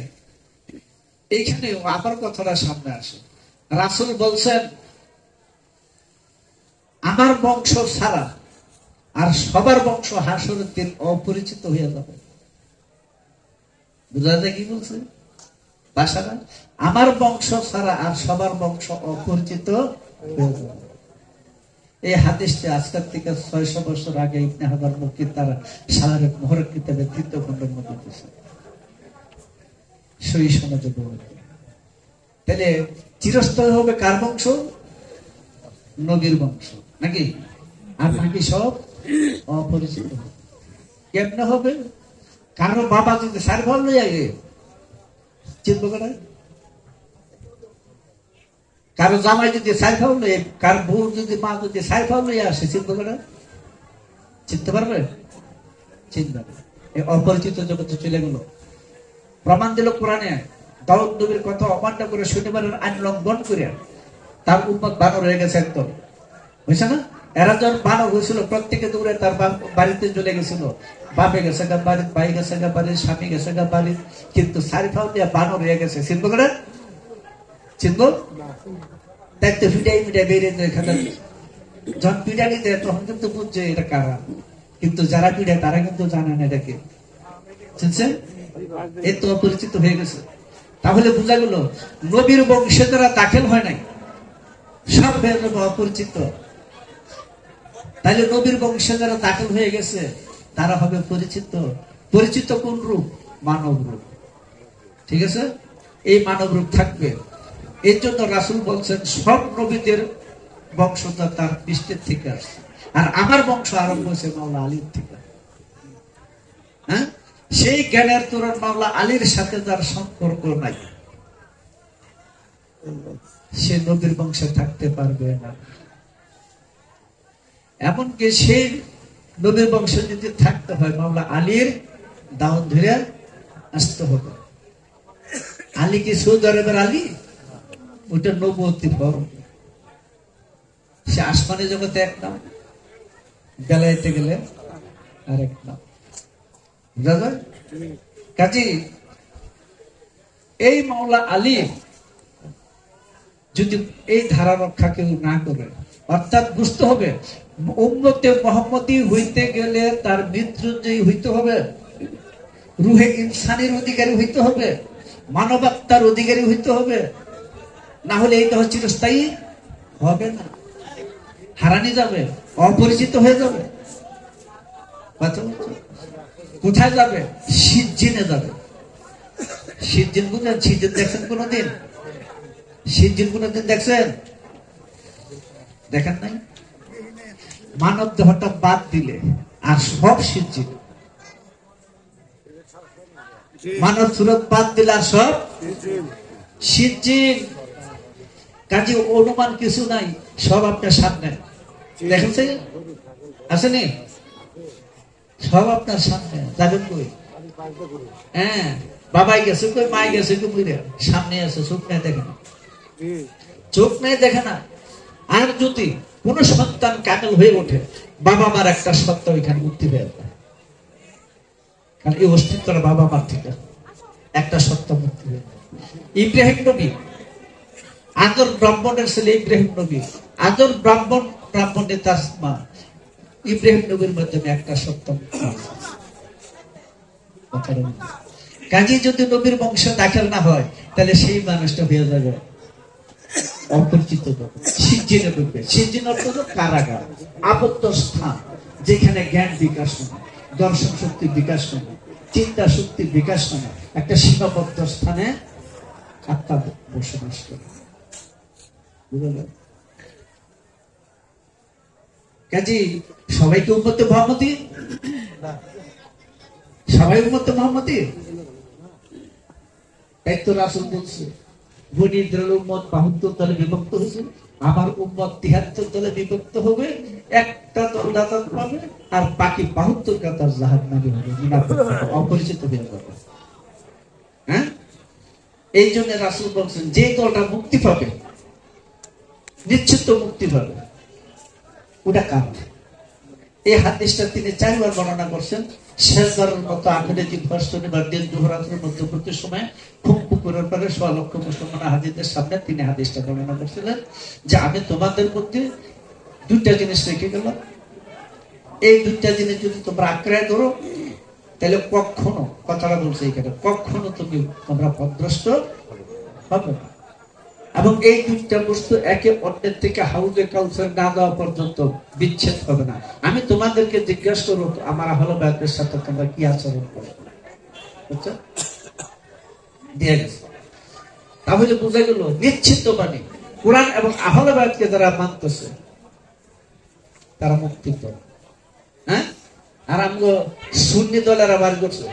এইখানে আবার কথাটা সামনে আসে। রাসূল বলছেন, আমার বংশ ছাড়া আর সবার বংশ হাসরের দিন অপরিচিত হয়ে যাবে। বুঝা যায় কি বলছে? ভাষাটা, আমার বংশ ছাড়া আর সবার বংশ অপরিচিত হয়ে যাবে। এই হাদিসটি আজকের থেকে 600 বছর আগে ইবনে হাজার মুক্তি তার সালারে মুহররক কিতাবে 3য় খণ্ডের মধ্যে দিয়েছে। সই সনদে বর্ণিত। তাহলে চিরস্থায়ী হবে কার বংশ? নবীর বংশ, নাকি? আর বাকি সব অপরিচিত। কেমনে হবে? কারো বাবা যদি সার ফল লইয়া গে চিনব কেন? কারো জামাই যদি সার ফল লইয়া, কার বউ যদি মা যদি সার ফল লইয়া আসে, চিনব কেন? চিনতে পারবে? চিনবে। এই অপরিচিত জগতে চলে গেল। প্রমাণ দিল কোরআনে। দাউদ নবীর কথা অমান্য করে শনিবারের আইন লঙ্ঘন করে তার উম্মত বানর হয়ে গেছে একদম। বুঝছে না? এরা যখন বানর হয়েছিল, প্রত্যেকে দৌড়ে তার বাড়িতে চলে গেছিল। বাপে গেছে গা বাড়ি, ভাই গেছে গা বাড়ি, স্বামী গেছে গা বাড়ি, কিন্তু সারিফাও দিয়ে বানর হয়ে গেছে। চিনবো করে? চিনবো? দেখতে ফিটাই মিটাই বেরিয়ে এখানে যখন পিটানি দেয় তখন কিন্তু বুঝছে এটা কারা, কিন্তু যারা পিটায় তারা কিন্তু জানে না এটাকে। চিনছেন? এ তো অপরিচিত হয়ে গেছে। তাহলে বোঝা গেল নবীর বংশে যারা দাখিল হয় নাই সব হয়ে যাবে অপরিচিত। তাহলে নবীর বংশে যারা দাখিল হয়ে গেছে তারা হবে পরিচিত। পরিচিত কোন রূপ? মানব রূপ। ঠিক আছে? এই মানব রূপ থাকবে। এর জন্য রাসূল বলছেন সব নবীদের বংশটা তার পৃষ্ঠের থেকে আসছে, আর আমার বংশ আরম্ভ হয়েছে মাওলা আলীর থেকে। হ্যাঁ, সেই জ্ঞানের তোরণ মাওলা আলীর সাথে যার সম্পর্ক নাই সে নবীর বংশে থাকতে পারবে না। এমনকি সেই নবীর বংশে যদি থাকতে হয় মাওলা আলীর দাওয়াত ধরে আসতে হবে। আলী কি সৌদি আরবের আলী? ওইটা নবুয়তি ফরম। সে আসমানি জগতে এক নাম, বেলাইতে গেলে আরেক নাম। বুঝা যায়? কাজী এই মাওলা আলী যদি এই ধারা রক্ষা কেউ না করে, অর্থাৎ বুঝতে হবে উম্মতে মুহাম্মদী হইতে গেলে তার মৃত্যুঞ্জয়ী হইতে হবে, রুহে ইনসানের অধিকারী হইতে হবে, মানবাত্মার অধিকারী হইতে হবে, না হলে এইটা চিরস্থায়ী হবে না, হারানি যাবে, অপরিচিত হয়ে যাবে। কোথায় যাবে? সিজ্জিনে যাবে। সিজ্জিন বুঝলেন? সিজ্জিন দেখছেন কোনদিন? সিজ্জিন কোনদিন দেখছেন? দেখেন নাই? মানব দেহটা বাদ দিলে আর সব সিজ্জিন, মানব সুরত বাদ দিলে আর সব সিজ্জিন। কাজে অনুমান কিছু নাই, সব আপনার সামনে দেখেন, আসেনি? সব আপনার সামনে। যাবেন কই? হ্যাঁ, বাবাই গেছে কই, মাই গেছে কই, সামনে আছে, চোখ নেই দেখে না, চোখ নেই দেখে না। আর যদি কোন সন্তান কামেল হয়ে ওঠে, বাবা মার একটা সত্তা ওইখানে মুক্তি দেয়, কারণ এই অস্তিত্বটা বাবা মার থেকে একটা সত্তা মুক্তি দেয়। ইব্রাহিম নবী, আদর ব্রাহ্মণের ছেলে ইব্রাহিম নবী, আদর ব্রাহ্মণের তার মা, ইব্রাহিম নবীর মাধ্যমে একটা সত্তা মুক্তি। কাজে যদি নবীর বংশ দাখিল না হয়, তাহলে সেই মানুষটা হয়ে যাবে অপরিচিত। সিজ্জিনে ঢুকবে। সিজ্জিন অর্থ হলো কারাগার, আবদ্ধ স্থান, যেখানে জ্ঞান বিকাশ হয়, দর্শন শক্তির বিকাশ হয়, চিন্তা শক্তির বিকাশ হয়, একটা সীমাবদ্ধ স্থানে আত্মা বসবাস করে। বুঝলেন? কাজে সবাইকে উম্মতে মুহাম্মদী, সবাই উম্মতে মুহাম্মদী। তাই তো রাসূল বলছে, বনী ইসরাইল উম্মত ৭২ দলে বিভক্ত হয়েছে, আমার উম্মত ৭৩ দলে বিভক্ত হবে, একটা দল জান্নাত পাবে আর বাকি ৭২ কাতার জাহান্নামী হবে, মুনাফিক হবে, অপরিচিত হয়ে যাবে। হ্যাঁ, এই জন্য রাসূল বলছেন যে দলটা মুক্তি পাবে, নিশ্চিত মুক্তি পাবে, ওটা কার? এই হাদিসটা তিনি ৪ বার বর্ণনা করছেন। শেষবারের মতো আখেরি শনিবার দিন দুহরাতের মধ্যবর্তী সময় খুব করার পরে ১০০ লক্ষ মুসলমান হাজিদের সামনে তিনি হাদিসটা বর্ণনা করছিলেন যে আমি তোমাদের মধ্যে ২টা জিনিস রেখে গেলাম, এই ২টা জিনিস যদি তোমরা আঁকড়ায় ধরো, তাহলে কখনো, কথাটা বলছে এখানে, কখনো তোমরা পথভ্রষ্ট হবে না। এবং এই ২টা বস্তু একে অন্যের থেকে হাউজে কাউসার না দেওয়া পর্যন্ত বিচ্ছেদ হবে না। আমি তোমাদেরকে জিজ্ঞাসা করবো, আমার আহলে বায়াতের সাথে তোমরা কি আচরণ করো? বুঝছো? দিয়ে গেছে। তাহলে বোঝা গেল নিশ্চিত বাণী, কোরআন এবং আহলে বায়াতকে যারা মানতেছে তারা মুক্তি পাবে। হ্যাঁ, আর আমগো সুন্নি দলেরা বার করছে,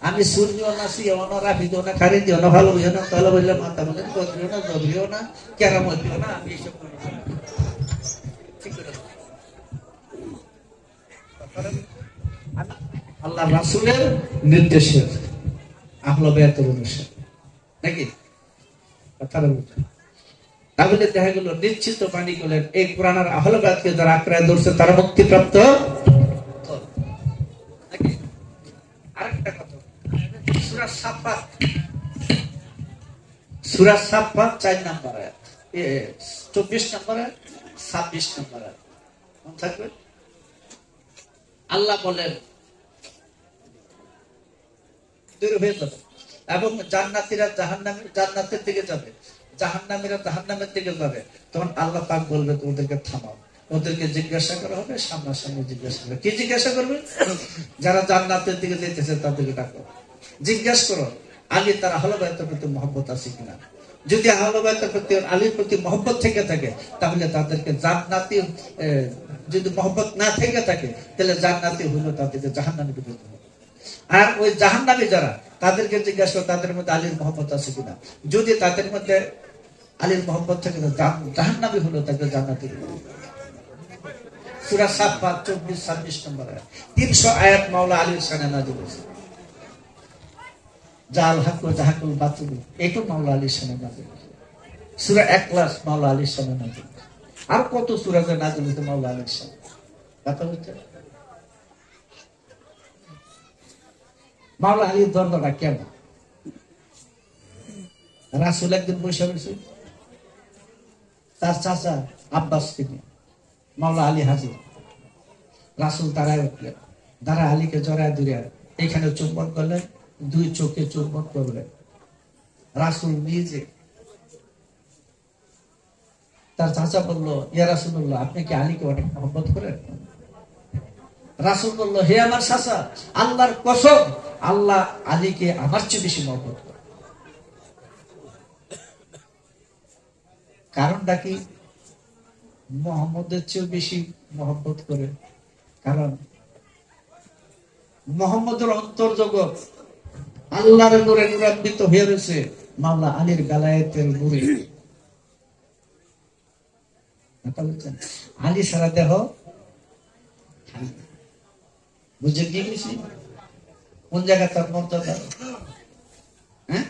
আমি সুন্নিও না, শিয়াও না, রাফিদিও না, খারিজিও না, ভালো হইও না, তাহলে বললে মাথা বলেন, বদরিও না, জবরিও না, কেরামতিও না, আমি এইসব করি না। আল্লাহ রাসূলের নির্দেশের আহলে বায়াতের অনুসারে নাকি কথাটা বলছে। তাহলে দেখা গেল নিশ্চিত বাণী করলেন এই কোরআন আর আহলে বায়াতকে যারা আঁকড়ায় ধরছে তারা মুক্তিপ্রাপ্ত। আরেকটা কথা, সূরা সাফাত, সূরা সাফাত ৪ নম্বর আয়াত, ২৪ নম্বর আয়াত, ২৬ নম্বর আয়াত মনে থাকবে। আল্লাহ বলেন দূর হয়ে যাবে এবং জান্নাতীরা জান্নাতের দিকে যাবে, জাহান্নামীরা জাহান্নামের দিকে যাবে। তখন আল্লাহ পাক বলবে ওদেরকে থামাও, ওদেরকে জিজ্ঞাসা করা হবে, সামনাসামনি জিজ্ঞাসা করবে। কি জিজ্ঞাসা করবে? যারা জান্নাতের দিকে যেতেছে তাদেরকে ডাকো, জিজ্ঞাসা করো আলী তার আহলে বায়াতের প্রতি মহব্বত আছে কিনা। যদি আহলে বায়াতের প্রতি, আলীর প্রতি মহব্বত থেকে থাকে, তাহলে তাদেরকে জান্নাতি, যদি মহব্বত না থেকে থাকে তাহলে জান্নাতি হইল তাদেরকে জাহান্নামে দিতে হবে। আর ওই জাহান্নামী যারা, তাদেরকে জিজ্ঞাসা করো তাদের মধ্যে আলীর মহব্বত আছে কিনা। যদি তাদের মধ্যে আলীর মহব্বত থেকে জাহান্নামী হলো, তাদের জান্নাতি হলো। সূরা সাফাত ২৪-২৬ নম্বর আয়াত, ৩০০ আয়াত মাওলা আলীর শানে নাযিল হয়েছে। জাল হক ওয়া জাহাকুল বাতিল, এটা মাওলা আলীর শানে নাযিল হয়েছে। সূরা ইখলাস মাওলা আলীর শানে নাযিল হয়েছে। আর কত সূরা যে নাযিল হয়েছে মাওলা আলীর শানে। কথা হচ্ছে মাওলা আলীর দরজাটা কেমন? রাসূল একদিন বসে রয়েছে তার চাচা আব্বাসকে নিয়ে, মাওলা আলী হাজির। রাসূল দাঁড়ায় উঠলেন, দাঁড়া আলীকে জড়ায় ধরে এখানে চুম্বন করলেন, দুই চোখে চুম্বন করলেন। রাসূল নিজে। তার চাচা বলল, ইয়া রাসূলুল্লাহ, আপনি কি আলীকে অনেক মহব্বত করেন? রাসূল বলল, হে আমার চাচা, আল্লাহর কসম, আল্লাহ আলীকে আমার চেয়ে বেশি মহব্বত করে। কারণটা কি মুহাম্মদের চেয়ে বেশি মহব্বত করে? কারণ মুহাম্মদের অন্তর জগৎ আল্লাহর নূরে নূরান্বিত হয়ে রয়েছে মাওলা আলীর গালায়েতের নূরে। আলী সারা দেহ বুঝে কি গেছি কোন জায়গা তার মর্যাদা। হ্যাঁ,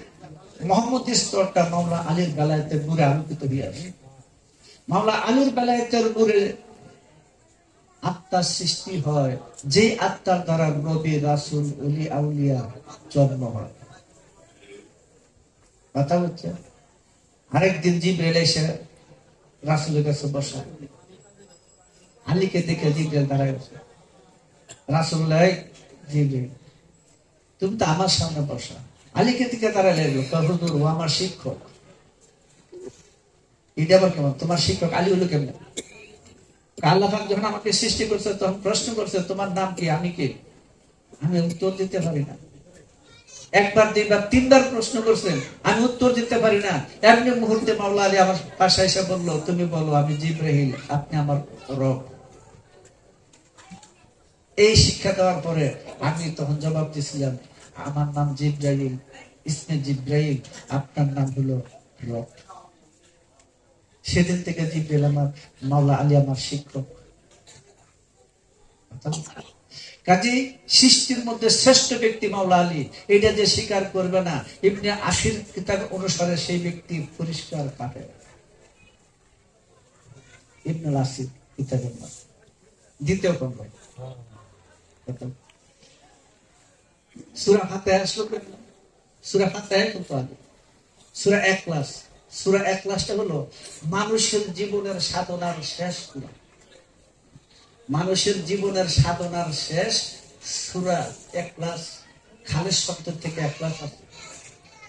মুহাম্মদ স্তরটা মাওলা আলীর গালায়েতের নূরে আলোকিত হয়ে আছে। মাওলা আলীর গালায়েতের নূরে আত্মার সৃষ্টি হয়, যে আত্মার দ্বারা নবী, রাসূল, ওলি, আউলিয়া জন্ম হয়। কথা হচ্ছে। আরেকদিন জিবরাইল এসে রাসূলের কাছে বসা, আলীকে দেখে জিবরাইল দাঁড়ায় বসে। রাসূলুল্লাহ, জিবরাইল তুমি তো আমার সামনে বসা। আলীকে দিকে দাঁড়ালে, হুজুর ও আমার শিক্ষক। এটা আবার কেমন? তোমার শিক্ষক আলী হলো কেমন? আল্লাহ পাক যখন আমাকে সৃষ্টি করছে তখন প্রশ্ন করছে, তোমার নাম কি, আমি কি? আমি উত্তর দিতে পারি না। একবার, দুইবার, তিনবার প্রশ্ন করছেন, আমি উত্তর দিতে পারি না। এমনি মুহূর্তে মাওলা আলী আমার পাশে এসে বলল, তুমি বলো, আমি জিবরাইল, আপনি আমার রব। এই শিক্ষা দেওয়ার পরে আমি তখন জবাব দিয়েছিলাম, আমার নাম জিবরাইল, ইসমে জিবরাইল, আপনার নাম হলো রব। সেদিন থেকে জিবরাইল আমার, মাওলা আলী আমার শিক্ষক। কাজী সৃষ্টির মধ্যে শ্রেষ্ঠ ব্যক্তি মাওলা আলী, এটা যে স্বীকার করবে না, ইবনে আসির কিতাব অনুসারে সেই ব্যক্তি পরিষ্কার কাফের। ইবনে আসির কিতাবের মধ্যে দ্বিতীয় খণ্ড সূরা ফাতিহা শ্লোক, সূরা ফাতিহা কত আগে? সূরা ইখলাস। সূরা ইখলাসটা হলো মানুষের জীবনের সাধনার শেষ সূরা। মানুষের জীবনের সাধনার শেষ সূরা ইখলাস। খালেস শব্দ থেকে ইখলাস আছে,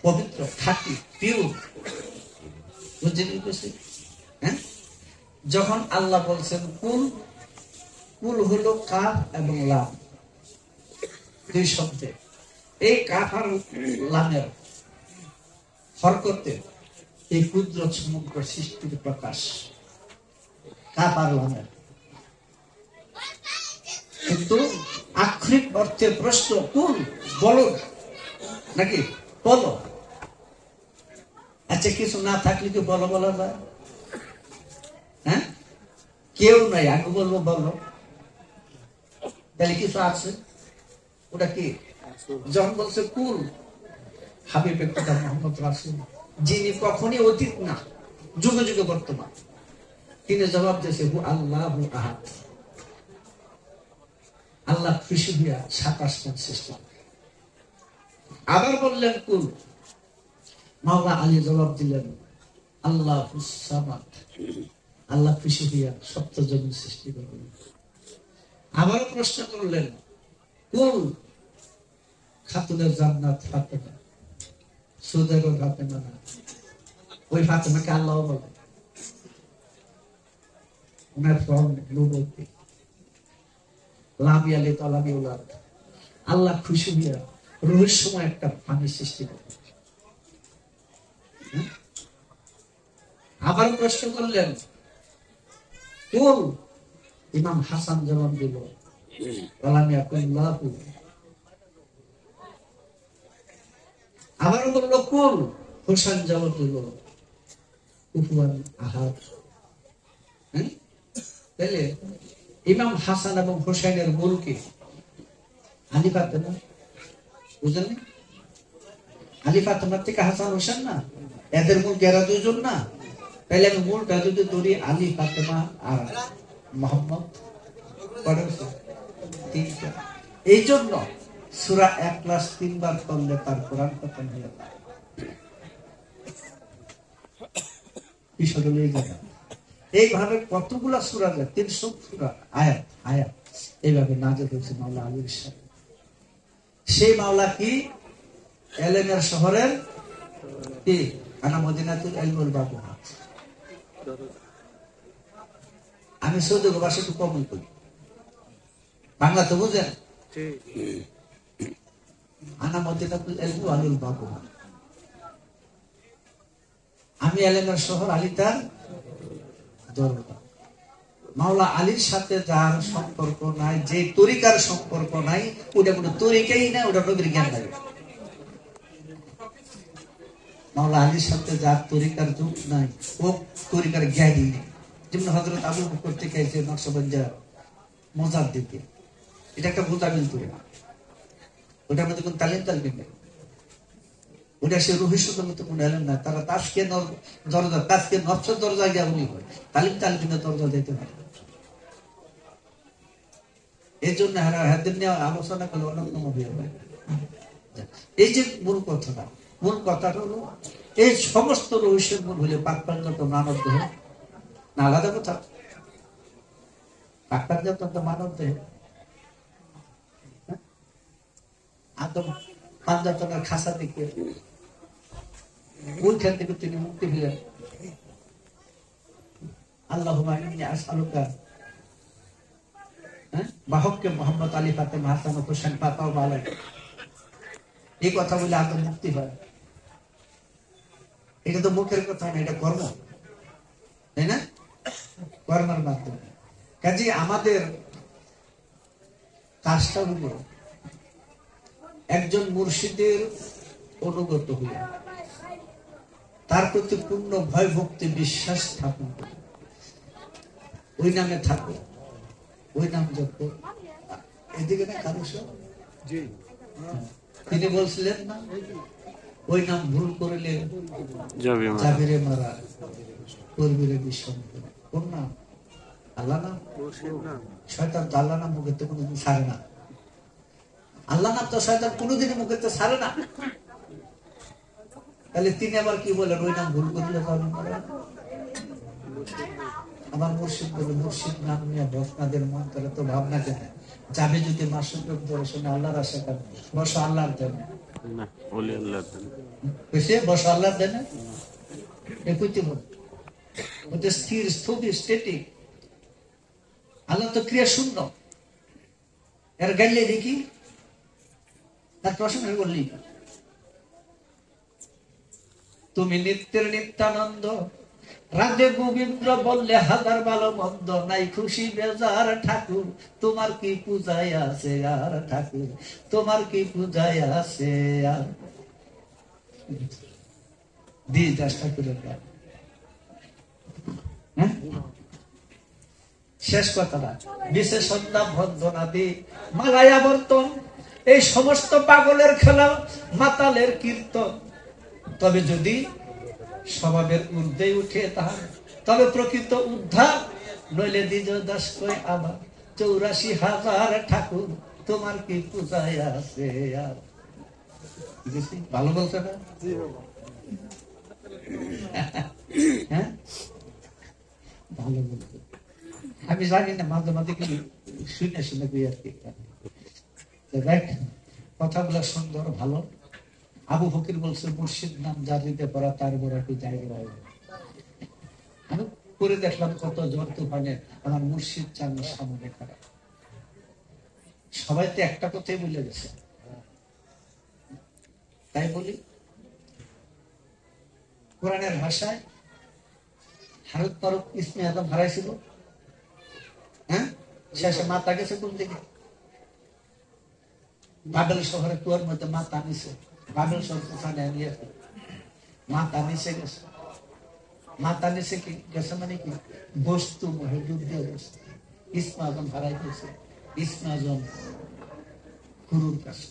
পবিত্র, খাঁটি, পিওর। বুঝতে? হ্যাঁ, যখন আল্লাহ বলছেন কুল, কুল হলো কাফ এবং লাম, দুই শব্দে। এই কাফ আর লামের হরকতে এই ক্ষুদ্র সমগ্র সৃষ্টির প্রকাশ। কাফ আর লামের, কিন্তু আক্ষরিক অর্থে প্রশ্ন, কুল বলো নাকি বলো? আচ্ছা, কিছু না থাকলে কি বলো বলা যায়? হ্যাঁ, কেউ নাই, আমি বলবো বলো, তাহলে কিছু আছে, ওটা কি? যখন বলছে কুল, হাবিবে খোদা মুহাম্মদ রাসূল, যিনি কখনই অতীত না, যুগে যুগে বর্তমান, তিনি জবাব দিয়েছে, হু আল্লাহু আহাদ। আল্লাহ খুশি হইয়া 27 জন সৃষ্টি। আবার বললেন কুল, মাওলা আলী জবাব দিলেন, আল্লাহুস সামাদ। আল্লাহ খুশি হইয়া 70 জন সৃষ্টি করলেন। আবার প্রশ্ন করলেন, কুল, খাতুনের জান্নাত ফাতেমা, সুদের ফাতেমা না, ওই ফাতেমাকে আল্লাহ বলে, ওনার ফর্ম নবুয়্বত, লামি আলী তালামি উলাদ। আল্লাহ খুশি হইয়া রহস্যময় একটা পানি সৃষ্টি করলেন। আবার প্রশ্ন করলেন, কুল, ইমাম হাসান জবাব দিল, আবার বলল কুল, হোসেন জবাব দিল, কুফুয়ান আহাদ। তাহলে ইমাম হাসান এবং হোসেনের মূল কি? আলী ফাতেমা। বুঝলেন? আলী ফাতেমার থেকে হাসান হোসেন না, এদের মূল এরা দুইজন না। তাহলে আমি মূলটা যদি ধরি, আলী ফাতেমা আর মোহাম্মদ, তিনটা। এই জন্য সূরা ইখলাস 3 বার পড়লে তার কোরআন খতম হয়ে যায়। বিষয়টা এই জায়গা, এইভাবে কতগুলা সূরা, 300 সূরা আয়াত আয়াত এইভাবে নাযিল হয়েছে মাওলা আলীর সাথে। সেই মাওলা কি এলেমের শহরের কি আনা মদিনাতুল ইলমুল বাবুহা। আমি সৌদি ভাষা একটু কম করি, বাংলা তো বুঝেন। আনা মদিনাতুল ইলমুল আলুল বাবুহা, আমি এলেমের শহর, আলী তার দরবার। মাওলা আলীর সাথে যার সম্পর্ক নাই, যে তরিকার সম্পর্ক নাই, ওটা কোনো তরিকাই না, ওটা নবীর জ্ঞান নাই। মাওলা আলীর সাথে যার তরিকার যুগ নাই, ও তরিকার জ্ঞানই নেই। যেমন হযরত আবু বকর থেকে যে নকশবন্দিয়া মজার দিকে, এটা একটা ভূতাবিল তরিকা, ওটার মধ্যে কোন তালিম নেই, ওটা সে রহস্যের মতো কোনো এলেম না। তারা তাসকে দরজা, তাসকে নফসের দরজা গিয়ে উনি হয়, তালিমের দরজা দিতে পারে। এই জন্য হাদিস নিয়ে আলোচনা করলে অন্যতম হয়ে যায়। এই যে মূল কথাটা, মূল কথাটা হলো এই সমস্ত রহস্যের মূল হলে পাকপাঞ্জত মানব দেহ না, আলাদা কথা। পাকপাঞ্জত মানব দেহ, আদম পাঞ্জাতনের খাসা দিকে, ওইখান থেকে তিনি মুক্তি পেলেন। আল্লাহুম্মা ইন্নী আসআলুকা, বাহককে মোহাম্মদ আলী ফাতেমা হাসান হোসেন পাতাও বলেন, এই কথা বলে আদম মুক্তি হয়। এটা তো মুখের কথা না, এটা কর্ম, তাই না? কর্মের মাধ্যমে। কাজে আমাদের কাজটা হলো একজন মুর্শিদের অনুগত হইয়া তার প্রতি পূর্ণ ভয় ভক্তি বিশ্বাস স্থাপন করে ওই নামে থাকো, ওই নাম যত এদিকে না কারো সব। তিনি বলছিলেন না, ওই নাম ভুল করলে যাবিরে মারা, করবিরে বিষম। কোন নাম? আল্লাহ নাম। শয়তান তো আল্লাহ নাম মুখে তো কোনোদিন ছাড়ে না। আল্লাহ নাম তো শয়তান কোনোদিনই মুখে তো ছাড়ে না। তাহলে তিনি আবার কি বলেন, ওই নাম ভুল করলে যাবে মারা। আমার মুর্শিদ বলে, মুর্শিদ নাম নিয়ে ভক্তদের মন করে তো ভাবনা কেন যাবে যদি মাসুদ দর্শনে আল্লাহর আশা করে বসো আল্লাহর দেন না, বসো আল্লাহর দেন স্থির স্থবির স্টেটিক। আল্লাহ তো ক্রিয়া শূন্য, এর গাইলে দেখি তার প্রশ্ন বললি, তুমি নিত্যের নিত্যানন্দ, রাধে গোবিন্দ বললে হাজার ভালো মন্দ, নাই খুশি বেজার ঠাকুর, তোমার কি পূজায় আছে আর ঠাকুর, তোমার কি পূজায় আছে আর। দাস ঠাকুরের গান। শেষ কথাটা, বিশেষজ্ঞ ভঞ্জনাদি মালায়া বর্তন, এই সমস্ত পাগলের খেলা, মাতালের কীর্তন। তবে যদি স্বভাবের ঊর্ধ্বে উঠে তাহার, তবে প্রকৃত উদ্ধার, নইলে দ্বিজ দাস কই আবার, 84,000 ঠাকুর, তোমার কি পূজায় আছে আর। ভালো বলছে না? হ্যাঁ, ভালো বলছে। আমি জানি না, মাঝে মাঝে কি শুনে শুনে কি আর কি। দেখ, কথাগুলো সুন্দর, ভালো। আবু ফকির বলছে, মুর্শিদ নাম যার দিতে পারা তার বড় একটি জায়গা। আমি করে দেখলাম কত ঝড় তুফানে আমার মুর্শিদ চান সামনে খারাপ। সবাই তো একটা কথাই বলে গেছে, তাই বলি কোরআনের ভাষায় হারত পারুক ইসমে আদম হারাইছিল। হ্যাঁ, শেষে মাতা গেছে কোন দিকে? বাবেল শহরে কুয়ার মধ্যে মাতা নিছে। বাবেল শহর মাতা নিচে গেছে। মাতা নিচে কি গেছে মানে কি? বস্তু মোহে যুদ্ধ গেছে। ইসমে আদম হারাই গেছে। ইসমে আদম গুরুর কাছে।